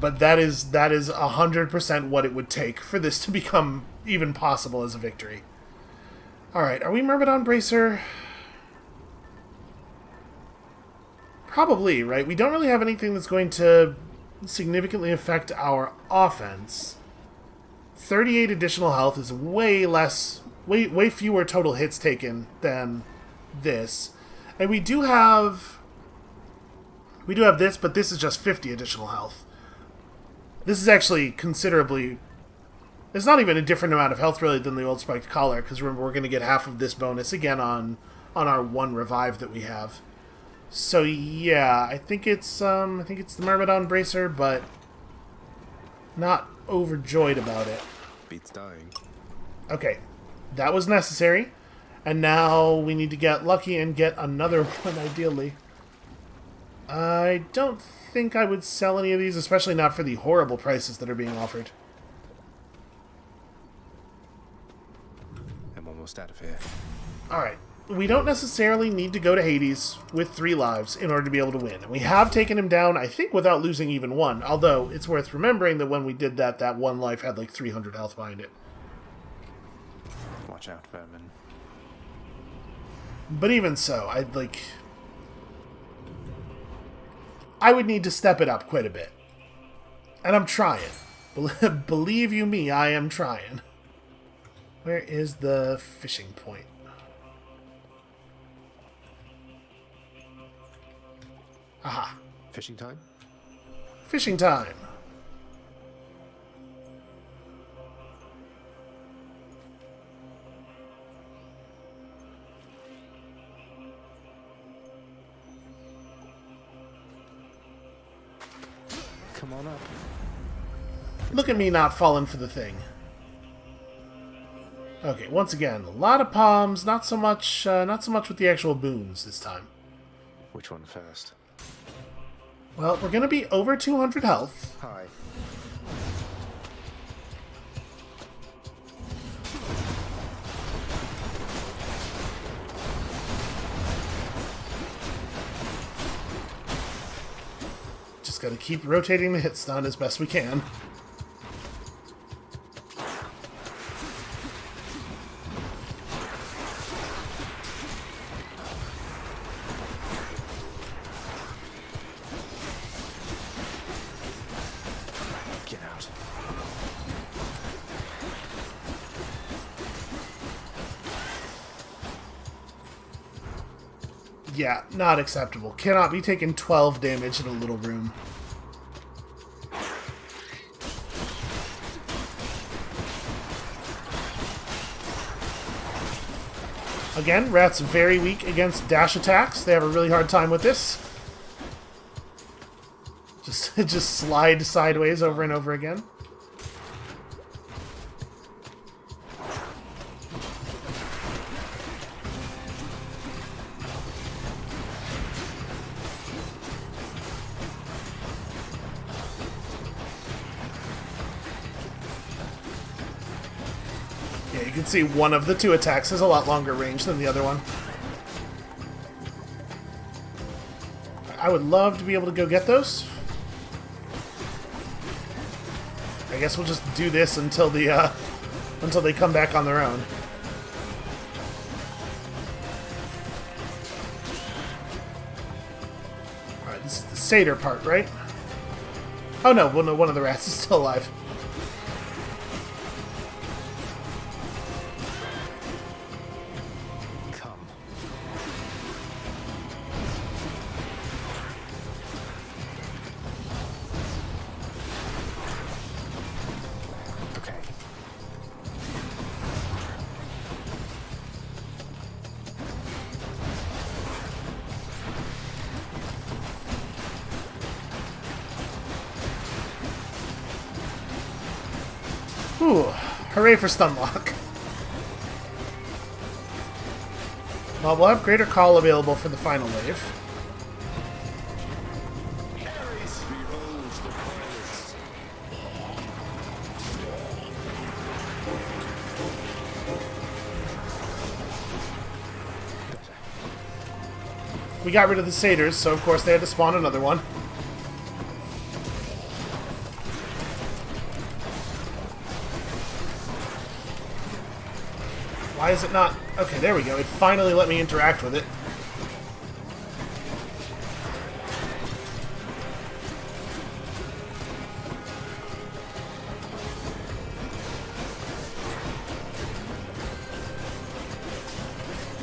But that is 100% what it would take for this to become even possible as a victory. Alright, are we Myrmidon Bracer? Probably, right? We don't really have anything that's going to significantly affect our offense. 38 additional health is way fewer total hits taken than this. And we do have this, but this is just 50 additional health. This is actually considerably... It's not even a different amount of health, really, than the old spiked collar, because remember, we're going to get half of this bonus again on our one revive that we have. So, yeah, I think it's the Myrmidon Bracer, but not overjoyed about it.
Beats dying.
Okay, that was necessary. And now we need to get lucky and get another one, ideally. I don't think I would sell any of these, especially not for the horrible prices that are being offered.
I'm almost out of here.
Alright, we don't necessarily need to go to Hades with 3 lives in order to be able to win. And we have taken him down, I think, without losing even one. Although, it's worth remembering that when we did that, that one life had like 300 health behind it.
Watch out, vermin.
But even so, I would need to step it up quite a bit. And I'm trying. Believe you me, I am trying. Where is the fishing point? Aha.
Fishing time?
Fishing time.
Come on up.
Look at me not falling for the thing. Okay, once again, a lot of palms, not so much with the actual boons this time.
Which one first?
Well, we're going to be over 200 health.
Hi.
Just got to keep rotating the hit stun as best we can.
Get out.
Yeah, not acceptable. Cannot be taking 12 damage in a little room. Again, Rat's very weak against dash attacks. They have a really hard time with this. Just slide sideways over and over again. Yeah, you can see one of the 2 attacks has a lot longer range than the other one. I would love to be able to go get those. I guess we'll just do this until they come back on their own. Alright, this is the satyr part, right? Oh no, one of the rats is still alive. Ooh, hooray for Stunlock. Well, we'll have Greater Call available for the final wave. We got rid of the satyrs, so of course they had to spawn another one. Why is it not... Okay, there we go. It finally let me interact with it.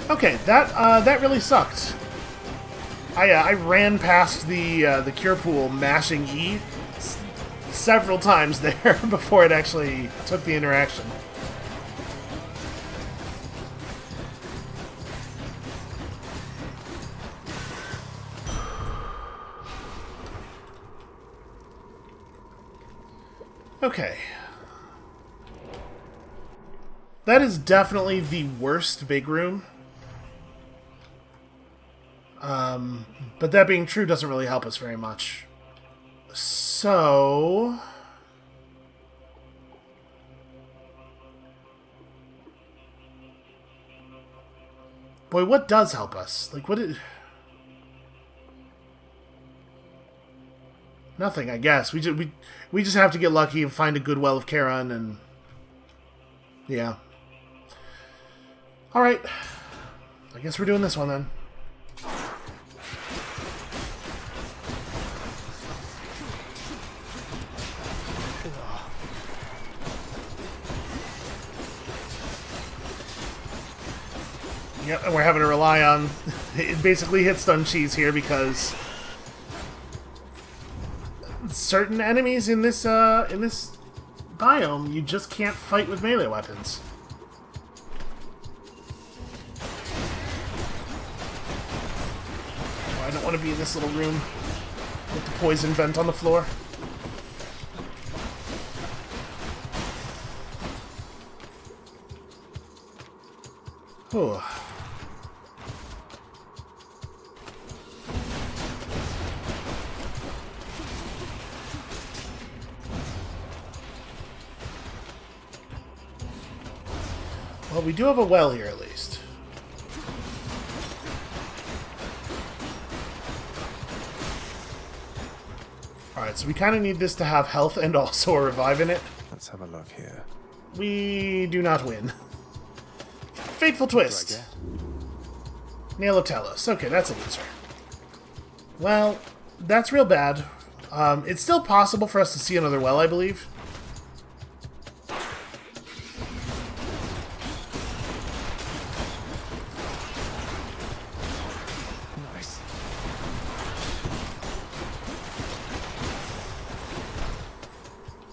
Okay, that really sucked. I ran past the cure pool mashing E several times there before it actually took the interaction. Okay. That is definitely the worst big room. But that being true doesn't really help us very much. So... boy, what does help us? Like, what is... nothing, I guess. We just have to get lucky and find a good well of Charon, and... yeah. Alright. I guess we're doing this one, then. Yep, and we're having to rely on... it basically hit stun cheese here because... certain enemies in this biome, you just can't fight with melee weapons. Oh, I don't want to be in this little room with the poison vent on the floor. Whew. Well, we do have a well here, at least. Alright, so we kind of need this to have health and also a revive in it.
Let's have a look here.
We do not win. Fateful twist. Nail of Talos. Okay, that's a loser. Well, that's real bad. It's still possible for us to see another well, I believe.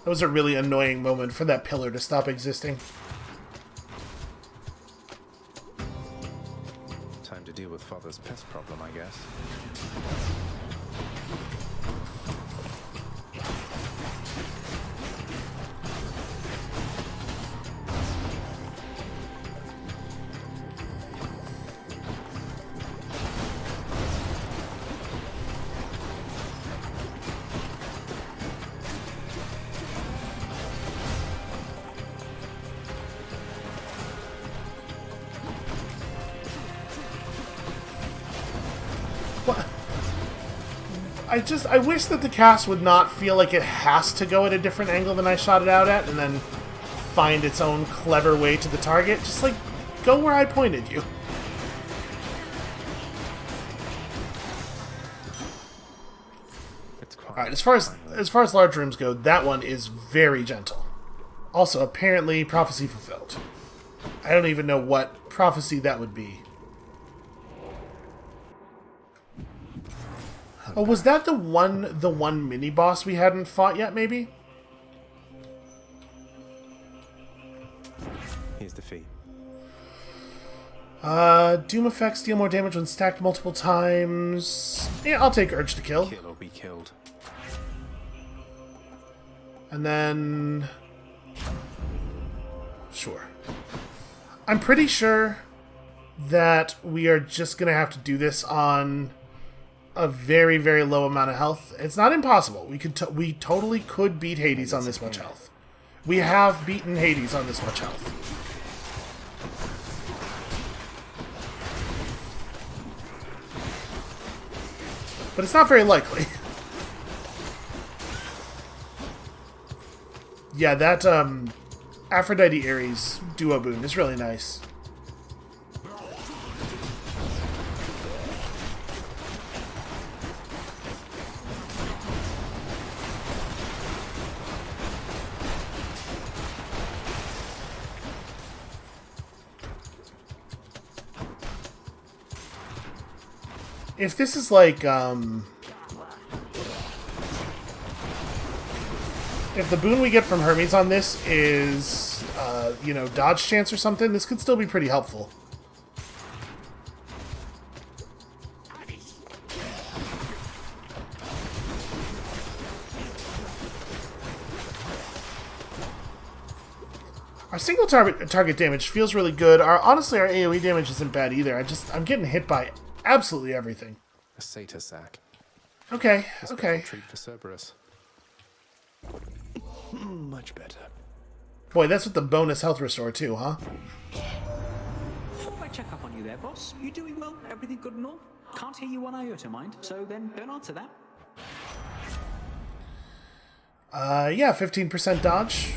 That was a really annoying moment for that pillar to stop existing.
Time to deal with Father's pest problem, I guess.
I wish that the cast would not feel like it has to go at a different angle than I shot it out at, and then find its own clever way to the target. Just, like, go where I pointed you. Alright, as far as large rooms go, that one is very gentle. Also, apparently, prophecy fulfilled. I don't even know what prophecy that would be. Oh, was that the one mini-boss we hadn't fought yet, maybe?
Here's the fee.
Doom effects deal more damage when stacked multiple times. Yeah, I'll take Urge to Kill.
Kill or be killed.
And then... sure. I'm pretty sure that we are just gonna have to do this on a very, very low amount of health. It's not impossible. We totally could beat Hades on this much health. We have beaten Hades on this much health. But it's not very likely. Yeah, that Aphrodite Ares duo boon is really nice. If this is like, if the boon we get from Hermes on this is, you know, dodge chance or something, this could still be pretty helpful. Our single target damage feels really good. Honestly, our AoE damage isn't bad either. I'm getting hit by absolutely everything.
A satyr sack.
Okay,
A special
okay.
treat for Cerberus. Much better.
Boy, that's with the bonus health restore too, huh?
Thought I'd check up on you there, boss. You doing well? Everything good and all? Can't hear you one iota, mind. So then, don't answer that.
Yeah, 15% dodge.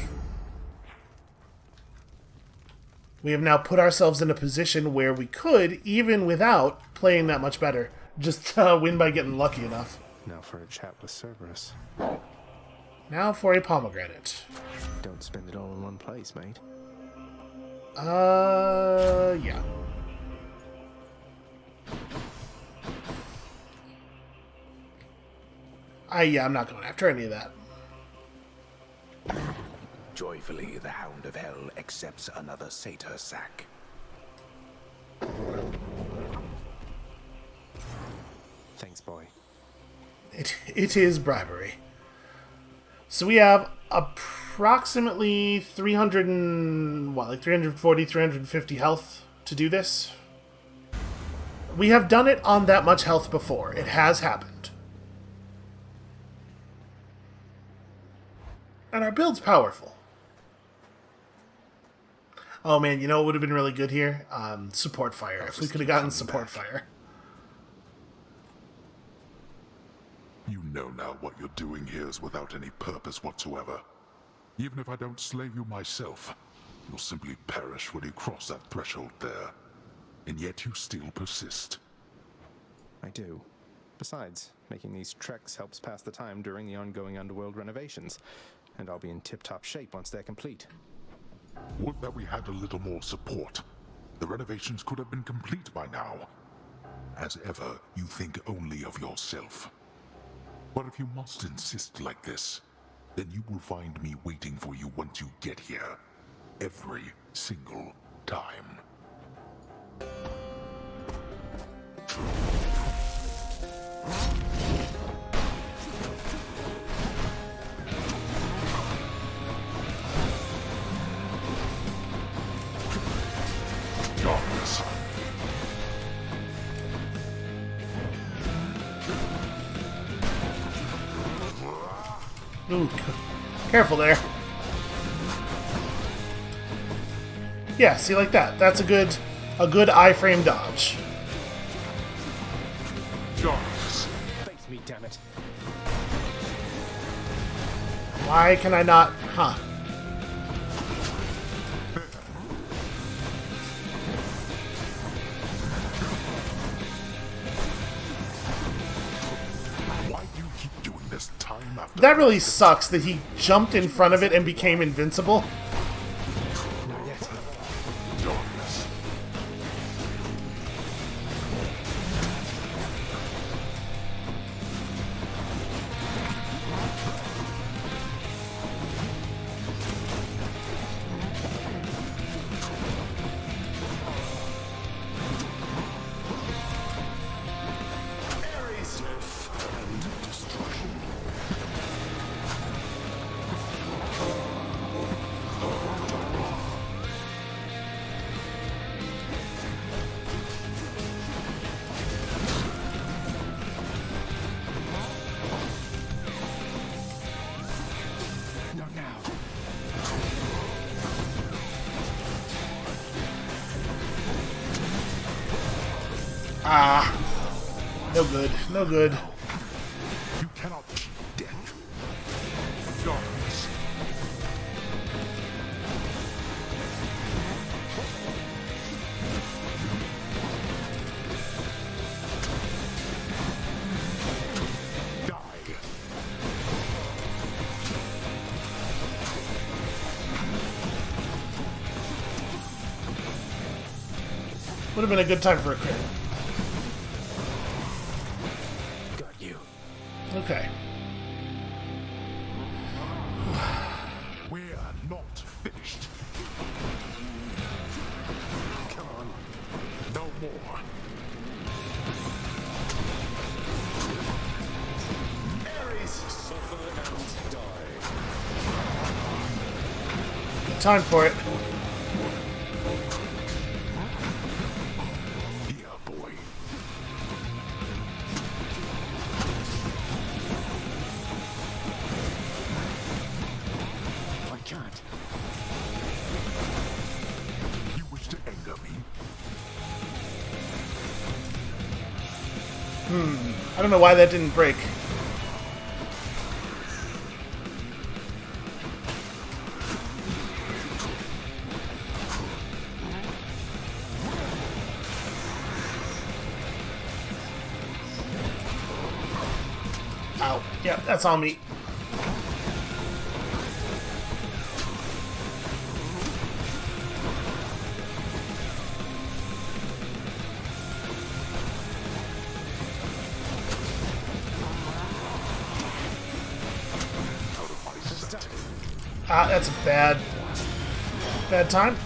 We have now put ourselves in a position where we could, even without playing that much better, just win by getting lucky enough.
Now for a chat with Cerberus.
Now for a pomegranate.
Don't spend it all in one place, mate.
Yeah. Yeah, I'm not going after any of that.
Joyfully, the Hound of Hell accepts another satyr sack.
Thanks, boy.
It is bribery. So we have approximately 340, 350 health to do this. We have done it on that much health before. It has happened. And our build's powerful. Oh man, you know what would have been really good here? Support fire. If we could have gotten support fire.
You know now what you're doing here is without any purpose whatsoever. Even if I don't slay you myself, you'll simply perish when you cross that threshold there. And yet you still persist.
I do. Besides, making these treks helps pass the time during the ongoing underworld renovations, and I'll be in tip-top shape once they're complete.
Would that we had a little more support. The renovations could have been complete by now. As ever, you think only of yourself. But if you must insist like this, then you will find me waiting for you once you get here. Every single time. Darkness.
Ooh, careful there. Yeah, see, like that. That's a good iframe dodge.
Face me, damn it.
Why can I not? Huh.
Why do you keep doing this time after
That really sucks that he jumped in front of it and became invincible.
Not yet.
darkness? And destruction.
Not now.
Ah. No good. No good.
You cannot beat death. Darkness. Die.
Would have been a good time for a crit. Okay.
We're not finished. Come on. No more.
Ares, suffer and die.
Time for it.
Yeah, boy. I can't. You wish to anger me?
I don't know why that didn't break. Ow. Yep, that's on me. Ah, that's a bad time.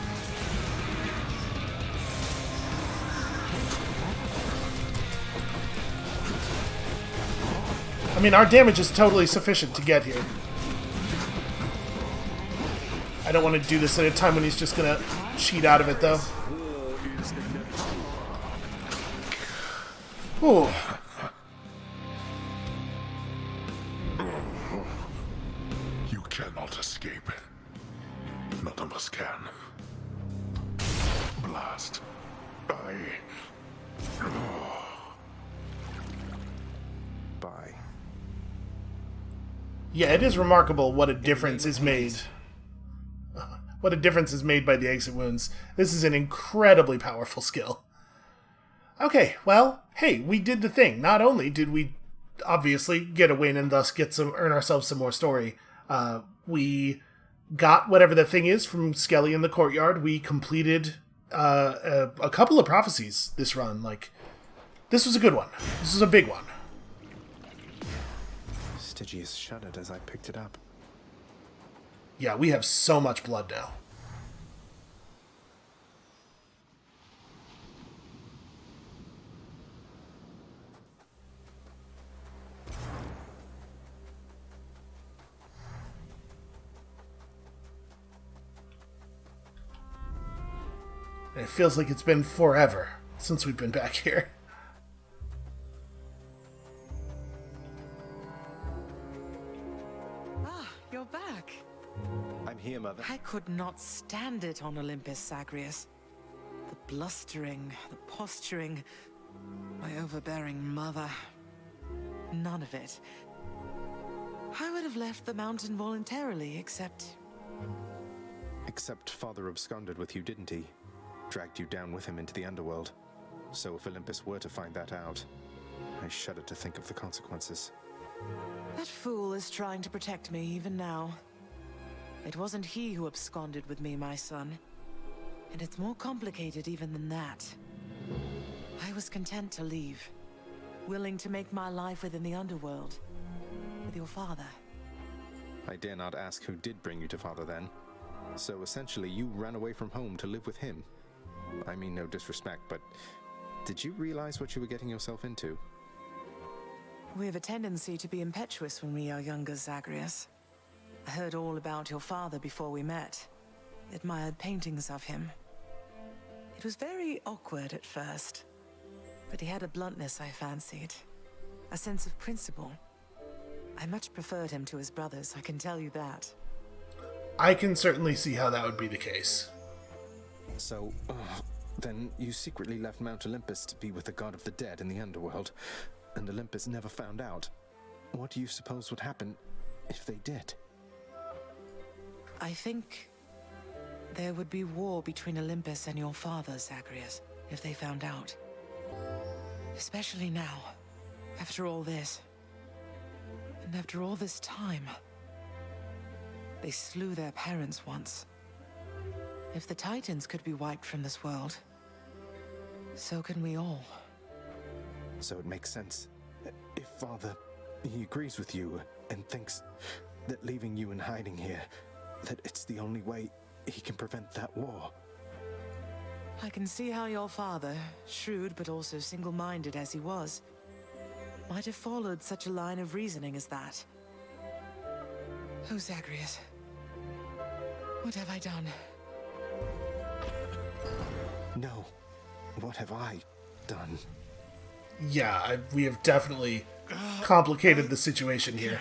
I mean, our damage is totally sufficient to get here. I don't want to do this at a time when he's just gonna cheat out of it, though. Ooh.
You cannot escape. None of us can. Blast.
Bye.
Yeah, it is remarkable what a difference is made. What a difference is made by the exit wounds. This is an incredibly powerful skill. Okay, well, hey, we did the thing. Not only did we obviously get a win and thus earn ourselves some more story, we got whatever the thing is from Skelly in the courtyard. We completed a couple of prophecies this run. Like, this was a good one. This was a big one.
Stygius shuddered as I picked it up.
Yeah, we have so much blood now. It feels like it's been forever since we've been back here.
Ah, you're back.
I'm here, Mother.
I could not stand it on Olympus, Zagreus. The blustering, the posturing, my overbearing mother. None of it. I would have left the mountain voluntarily, except
Father absconded with you, didn't he? Dragged you down with him into the underworld. So if Olympus were to find that out, I shudder to think of the consequences.
that fool is trying to protect me even now. It wasn't he who absconded with me, my son. And it's more complicated even than that. I was content to leave, willing to make my life within the underworld, with your father.
I dare not ask who did bring you to Father then. So essentially you ran away from home to live with him. I mean no disrespect, but did you realize what you were getting yourself into?
We have a tendency to be impetuous when we are younger, Zagreus. I heard all about your father before we met. Admired paintings of him. It was very awkward at first, but he had a bluntness I fancied. A sense of principle. I much preferred him to his brothers, I can tell you that.
I can certainly see how that would be the case.
So, then you secretly left Mount Olympus to be with the god of the dead in the underworld, and Olympus never found out. What do you suppose would happen if they did?
I think there would be war between Olympus and your father, Zagreus, if they found out. Especially now, after all this. And after all this time. They slew their parents once. If the Titans could be wiped from this world, so can we all.
So it makes sense. If Father He agrees with you and thinks that leaving you in hiding here, that it's the only way he can prevent that war.
I can see how your father, shrewd but also single-minded as he was, might have followed such a line of reasoning as that. Oh, Zagreus. What have I done?
No. What have I done?
Yeah, we have definitely complicated the situation here.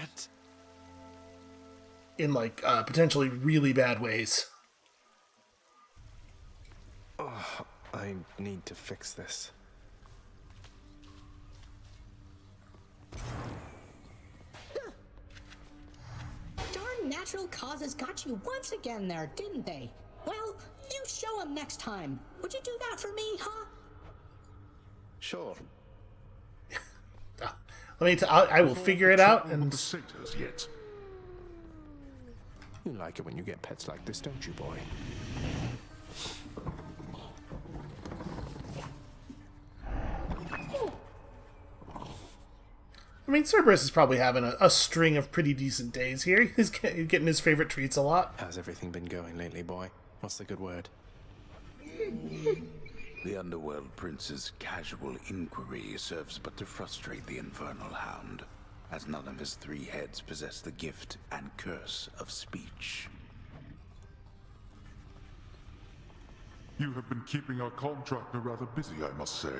In, like, potentially really bad ways.
Oh, I need to fix this.
Darn natural causes got you once again there, didn't they? Well, you show them next time. Would you do that for me, huh?
Sure.
I will figure it out. And
the satyrs yet.
You like it when you get pets like this, don't you, boy?
I mean, Cerberus is probably having a string of pretty decent days here. He's getting his favorite treats a lot.
How's everything been going lately, boy? What's the good word?
The Underworld Prince's casual inquiry serves but to frustrate the Infernal Hound, as none of his 3 heads possess the gift and curse of speech.
You have been keeping our contractor rather busy, I must say.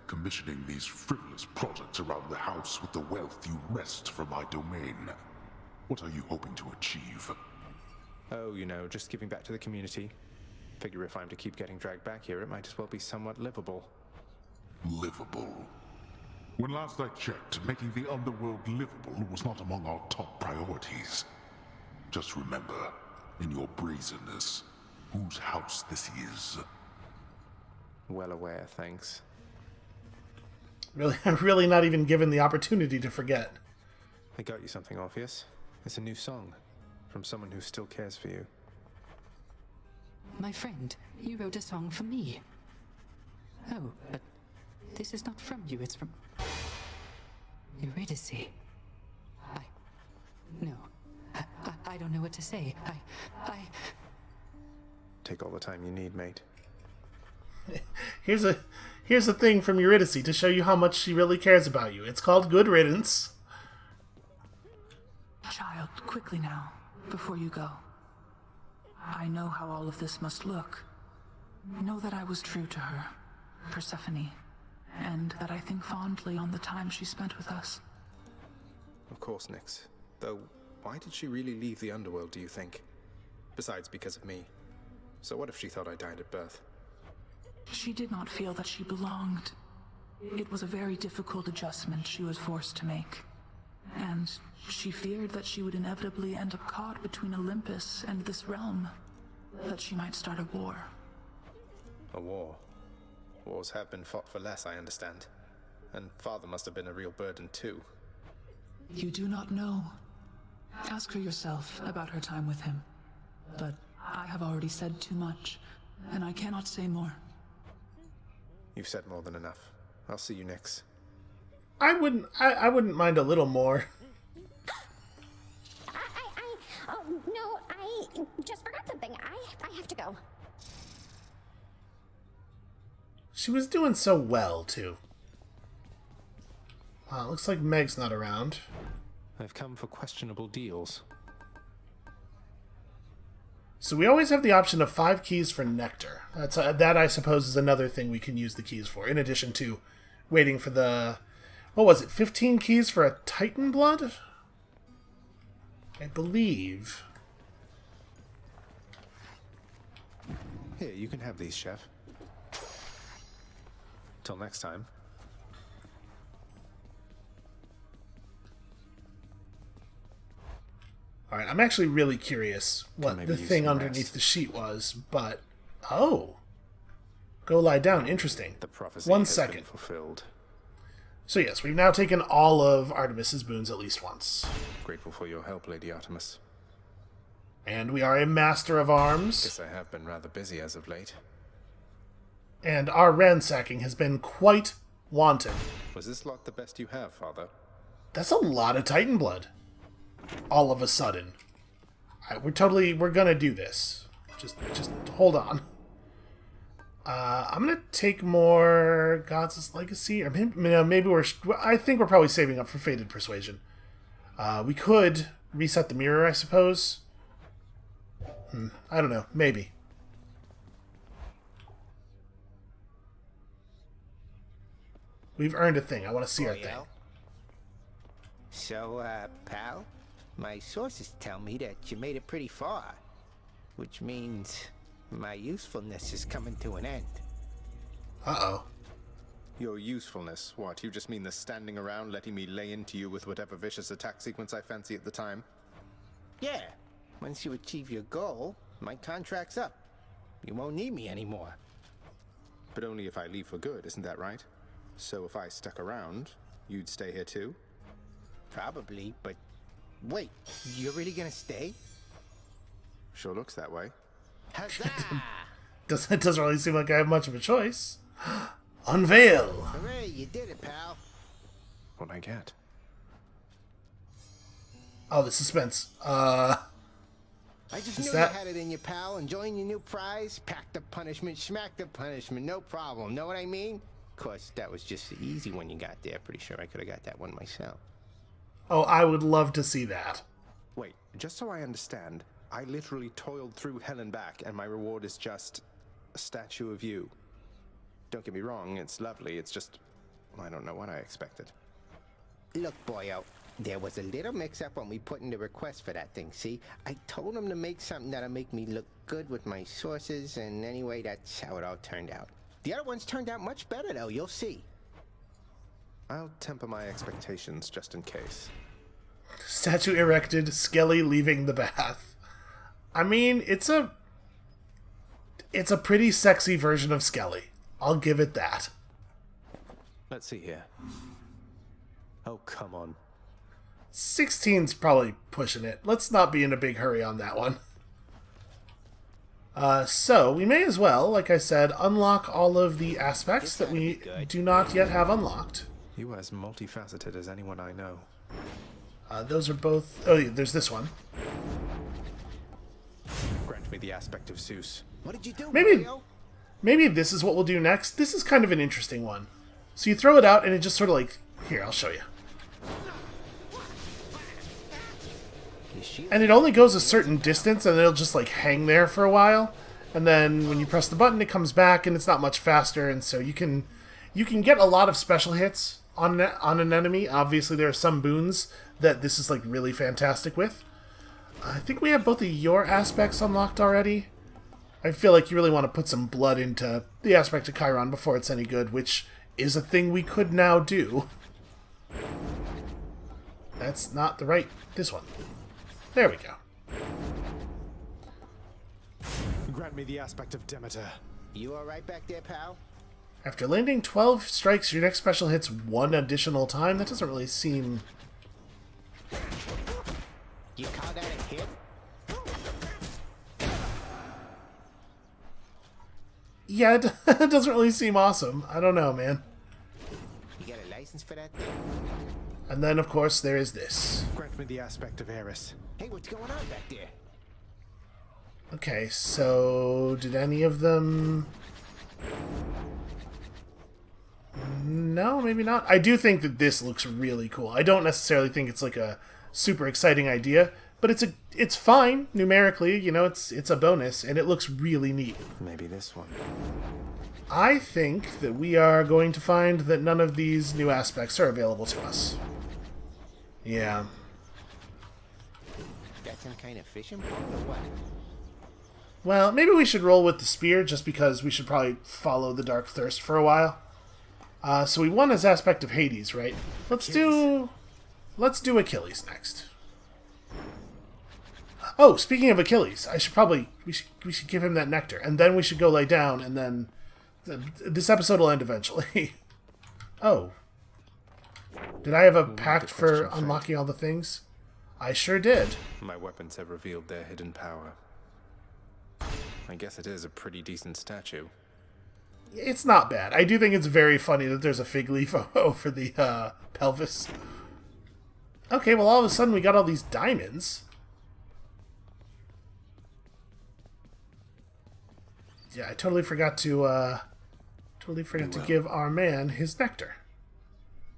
Commissioning these frivolous projects around the house with the wealth you wrest from my domain. What are you hoping to achieve?
Oh, you know, just giving back to the community. Figure if I'm to keep getting dragged back here, it might as well be somewhat livable.
Livable? When last I checked, making the underworld livable was not among our top priorities. Just remember, in your brazenness, whose house this is.
Well aware, thanks.
Really not even given the opportunity to forget.
I got you something, Orpheus. It's a new song, from someone who still cares for you.
My friend, you wrote a song for me. Oh, but this is not from you, it's from Eurydice. I don't know what to say.
Take all the time you need, mate.
Here's a thing from Eurydice to show you how much she really cares about you. It's called Good Riddance.
Child, quickly now, before you go. I know how all of this must look. Know that I was true to her, Persephone, and that I think fondly on the time she spent with us.
Of course, Nyx. Though, why did she really leave the underworld, do you think? Besides, because of me. So what if she thought I died at birth?
She did not feel that she belonged. It was a very difficult adjustment she was forced to make. And she feared that she would inevitably end up caught between Olympus and this realm. That she might start a war.
A war? Wars have been fought for less, I understand. And father must have been a real burden too.
You do not know. Ask her yourself about her time with him. But I have already said too much, and I cannot say more.
You've said more than enough. I'll see you, Nyx.
I wouldn't mind a little more.
Oh, no, I just forgot something. I have to go.
She was doing so well, too. Looks like Meg's not around.
I've come for questionable deals.
So we always have the option of 5 keys for nectar. That, I suppose, is another thing we can use the keys for, in addition to waiting for the... What was it, 15 keys for a Titan blood? I believe.
Here, you can have these, Chef. Till next time.
Alright, I'm actually really curious what the thing underneath the sheet was, but... Oh! Go lie down. Interesting.
The prophecy
1
has
second.
been fulfilled.
So yes, we've now taken all of Artemis's boons at least once.
Grateful for your help, Lady Artemis.
And we are a master of arms.
Guess I have been rather busy as of late.
And our ransacking has been quite wanton.
Was this lot the best you have, Father?
That's a lot of Titan blood. All of a sudden. Alright, we're gonna do this. Just hold on. I'm gonna take more Gods' Legacy, or maybe I think we're probably saving up for Fated Persuasion. We could reset the mirror, I suppose. I don't know, maybe. We've earned a thing. I want to see our thing.
So, pal, my sources tell me that you made it pretty far, which means my usefulness is coming to an end.
Uh-oh.
Your usefulness? What, you just mean the standing around letting me lay into you with whatever vicious attack sequence I fancy at the time?
Yeah, once you achieve your goal, my contract's up. You won't need me anymore.
But only if I leave for good, isn't that right? So if I stuck around, you'd stay here too?
Probably, but wait, you're really gonna stay?
Sure looks that way.
Huzzah!
It doesn't really seem like I have much of a choice. Unveil!
Hooray, you did it, pal.
What'd I get?
Oh, the suspense.
I just knew you had it in you, pal. Enjoying your new prize? Pack the punishment, smack the punishment, no problem. Know what I mean? Of course, that was just the easy one you got there. Pretty sure I could have got that one myself.
Oh, I would love to see that.
Wait, just so I understand, I literally toiled through hell and back, and my reward is just a statue of you. Don't get me wrong, it's lovely, it's just... I don't know what I expected.
Look, boyo, there was a little mix-up when we put in the request for that thing, see? I told him to make something that'll make me look good with my sources, and anyway, that's how it all turned out. The other ones turned out much better, though, you'll see.
I'll temper my expectations just in case.
Statue erected, Skelly leaving the bath. I mean, it's a pretty sexy version of Skelly. I'll give it that.
Let's see here. Oh, come on.
16's probably pushing it. Let's not be in a big hurry on that one. So, we may as well, like I said, unlock all of the aspects that we do not yet have unlocked.
You are as multifaceted as anyone I know.
Those are both... Oh, yeah, there's this one.
Grant me the aspect of Zeus.
What did you do,
Maybe this is what we'll do next. This is kind of an interesting one. So you throw it out, and it just sort of like... Here, I'll show you. And it only goes a certain distance, and it'll just like hang there for a while. And then when you press the button, it comes back, and it's not much faster. And so you can get a lot of special hits on an enemy. Obviously, there are some boons that this is like really fantastic with. I think we have both of your aspects unlocked already. I feel like you really want to put some blood into the aspect of Chiron before it's any good, which is a thing we could now do. That's not the right... This one. There we go.
Grant me the aspect of Demeter.
You alright back there, pal?
After landing 12 strikes, your next special hits one additional time. That doesn't really seem...
You call that a hit?
Yeah, it doesn't really seem awesome. I don't know, man.
You got a license for that thing?
And then, of course, there is this.
Grant me the aspect of Eris.
Hey, what's going on back there?
Okay, so... Did any of them... No, maybe not. I do think that this looks really cool. I don't necessarily think it's like a super exciting idea, but it's fine numerically. You know, it's a bonus, and it looks really neat.
Maybe this one.
I think that we are going to find that none of these new aspects are available to us. Yeah.
Got some kind of fishing pole or what?
Well, maybe we should roll with the spear, just because we should probably follow the Dark Thirst for a while. So we won his aspect of Hades, right? Let's do Achilles next. Oh, speaking of Achilles, we should give him that nectar, and then we should go lay down, and then this episode will end eventually. Oh. Did I have a pact for unlocking all the things? I sure did.
My weapons have revealed their hidden power. I guess it is a pretty decent statue.
It's not bad. I do think it's very funny that there's a fig leaf over the pelvis. Okay, well, all of a sudden we got all these diamonds. Yeah, I totally forgot to give our man his nectar.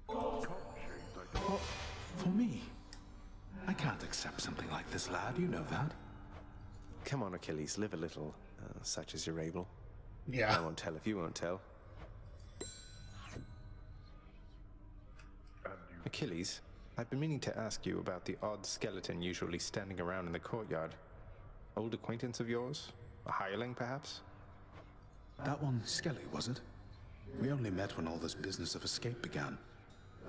For me? I can't accept something like this, lad. You know that.
Come on, Achilles, live a little, such as you're able.
Yeah.
I won't tell if you won't tell. Achilles, I've been meaning to ask you about the odd skeleton usually standing around in the courtyard. Old acquaintance of yours? A hireling, perhaps?
That one Skelly, was it? We only met when all this business of escape began.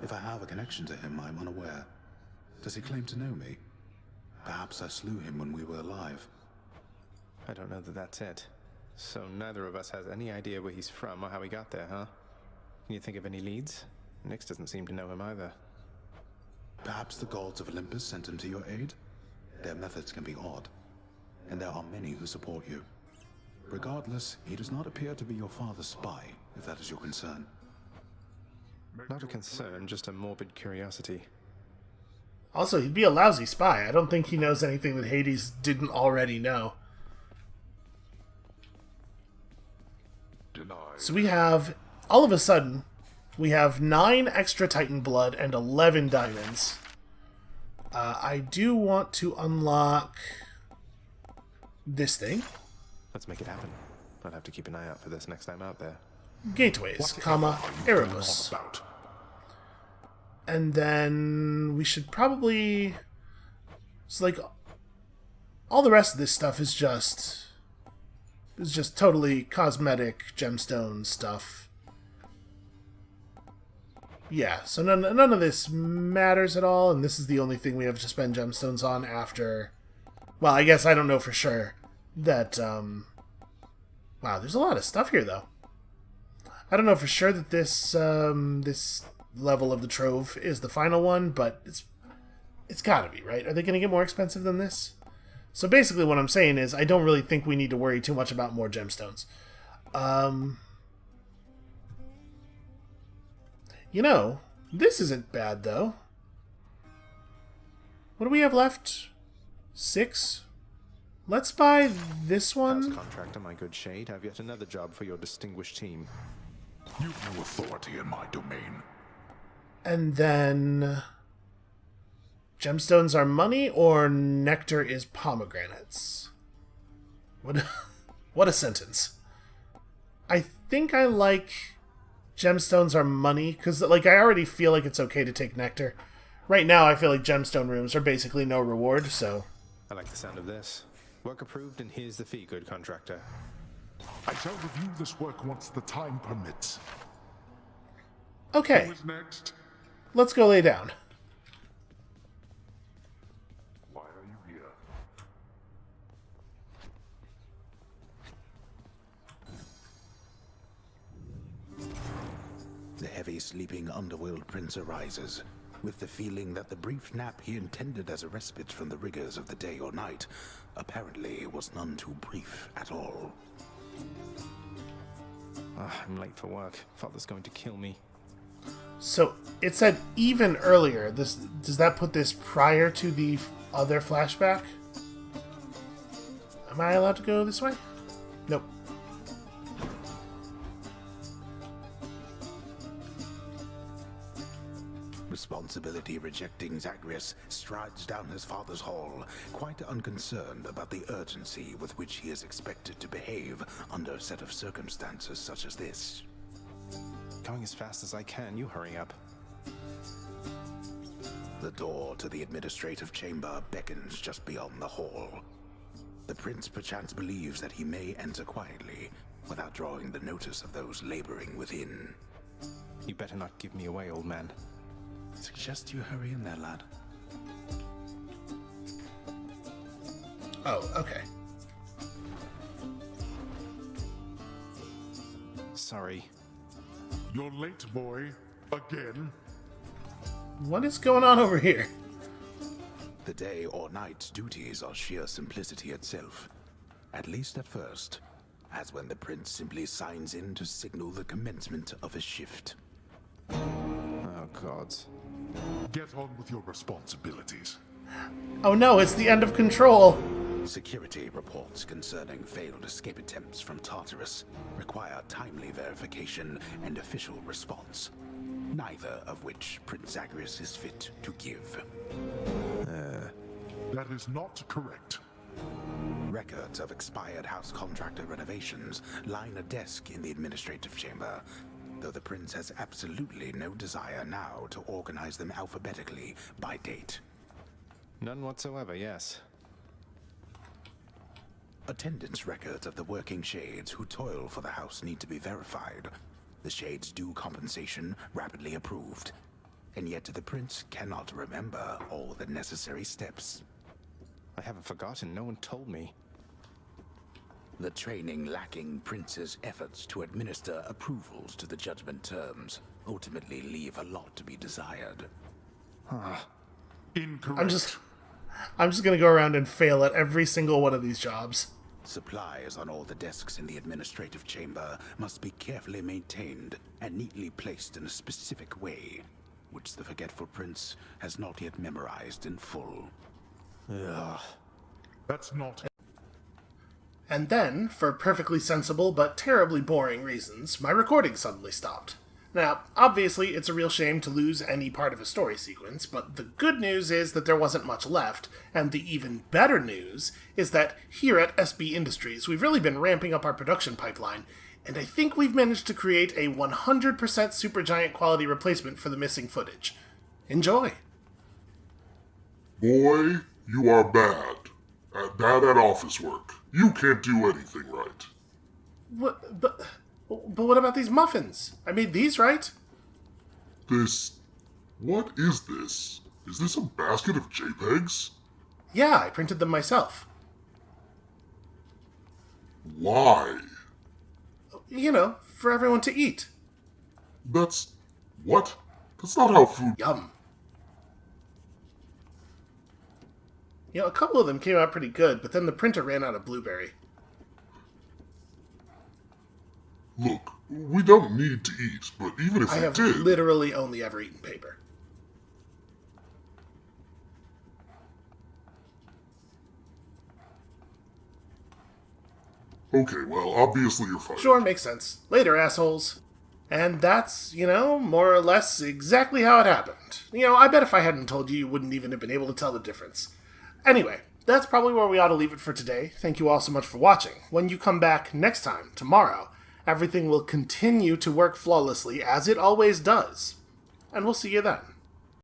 If I have a connection to him, I'm unaware. Does he claim to know me? Perhaps I slew him when we were alive.
I don't know that that's it. So neither of us has any idea where he's from or how he got there, huh? Can you think of any leads? Nyx doesn't seem to know him either.
Perhaps the gods of Olympus sent him to your aid? Their methods can be odd, and there are many who support you. Regardless, he does not appear to be your father's spy, if that is your concern.
Not a concern, just a morbid curiosity.
Also, he'd be a lousy spy. I don't think he knows anything that Hades didn't already know. So we have, all of a sudden, we have 9 extra Titan blood and 11 diamonds. I do want to unlock this thing.
Let's make it happen. I'll have to keep an eye out for this next time out there.
Gateways, comma, Erebus. And then we should probably... So, like, all the rest of this stuff is just totally cosmetic gemstone stuff. Yeah, so none of this matters at all, and this is the only thing we have to spend gemstones on after... Well, I guess I don't know for sure that, Wow, there's a lot of stuff here, though. I don't know for sure that this, this level of the Trove is the final one, but it's gotta be, right? Are they gonna get more expensive than this? So basically what I'm saying is I don't really think we need to worry too much about more gemstones. You know, this isn't bad, though. What do we have left? 6? Let's buy this one.
House contractor, my good shade, have yet another job for your distinguished team.
You've no authority in my domain.
And then... Gemstones are money, or nectar is pomegranates? What a sentence. I think I like gemstones are money, because like I already feel like it's okay to take nectar. Right now I feel like gemstone rooms are basically no reward, so...
I like the sound of this. Work approved, and here's the fee, good contractor.
I shall review this work once the time permits.
Okay.
Who is next?
Let's go lay down.
Why are you here?
The heavy sleeping underworld prince arises, with the feeling that the brief nap he intended as a respite from the rigors of the day or night apparently was none too brief at all.
I'm late for work. Father's going to kill me.
So, it said even earlier. Does that put this prior to the other flashback? Am I allowed to go this way? Nope.
Responsibility rejecting Zagreus strides down his father's hall, quite unconcerned about the urgency with which he is expected to behave under a set of circumstances such as this.
Going as fast as I can, you hurry up.
The door to the administrative chamber beckons just beyond the hall. The prince perchance believes that he may enter quietly, without drawing the notice of those laboring within.
You better not give me away, old man.
Suggest you hurry in there, lad.
Oh, okay.
Sorry.
You're late, boy. Again?
What is going on over here?
The day or night duties are sheer simplicity itself. At least at first, as when the prince simply signs in to signal the commencement of a shift.
Oh, gods.
Get on with your responsibilities.
Oh no, it's the end of Control.
Security reports concerning failed escape attempts from Tartarus require timely verification and official response, neither of which Prince Zagreus is fit to give.
That is not correct.
Records of expired house contractor renovations line a desk in the administrative chamber, though the prince has absolutely no desire now to organize them alphabetically by date.
None whatsoever, yes.
Attendance records of the working shades who toil for the house need to be verified. The shades' due compensation rapidly approved. And yet the prince cannot remember all the necessary steps.
I haven't forgotten, no one told me.
The training lacking prince's efforts to administer approvals to the judgment terms ultimately leave a lot to be desired.
Incorrect.
I'm just gonna go around and fail at every single one of these jobs.
Supplies on all the desks in the administrative chamber must be carefully maintained and neatly placed in a specific way, which the forgetful prince has not yet memorized in full.
Ugh.
That's not...
And then, for perfectly sensible but terribly boring reasons, my recording suddenly stopped. Now, obviously, it's a real shame to lose any part of a story sequence, but the good news is that there wasn't much left, and the even better news is that here at SB Industries, we've really been ramping up our production pipeline, and I think we've managed to create a 100% Supergiant quality replacement for the missing footage. Enjoy!
Boy, you are bad. Bad at office work. You can't do anything right.
What? But what about these muffins? I made these, right?
What is this? Is this a basket of JPEGs?
Yeah, I printed them myself.
Why?
You know, for everyone to eat.
What? That's not how food...
Yum. You know, a couple of them came out pretty good, but then the printer ran out of blueberry.
Look, we don't need to eat, but even if
I
we
have
did...
literally only ever eaten paper.
Okay, well, obviously you're fired.
Sure, makes sense. Later, assholes. And that's, more or less exactly how it happened. I bet if I hadn't told you, you wouldn't even have been able to tell the difference. Anyway, that's probably where we ought to leave it for today. Thank you all so much for watching. When you come back next time, tomorrow, everything will continue to work flawlessly, as it always does. And we'll see you then.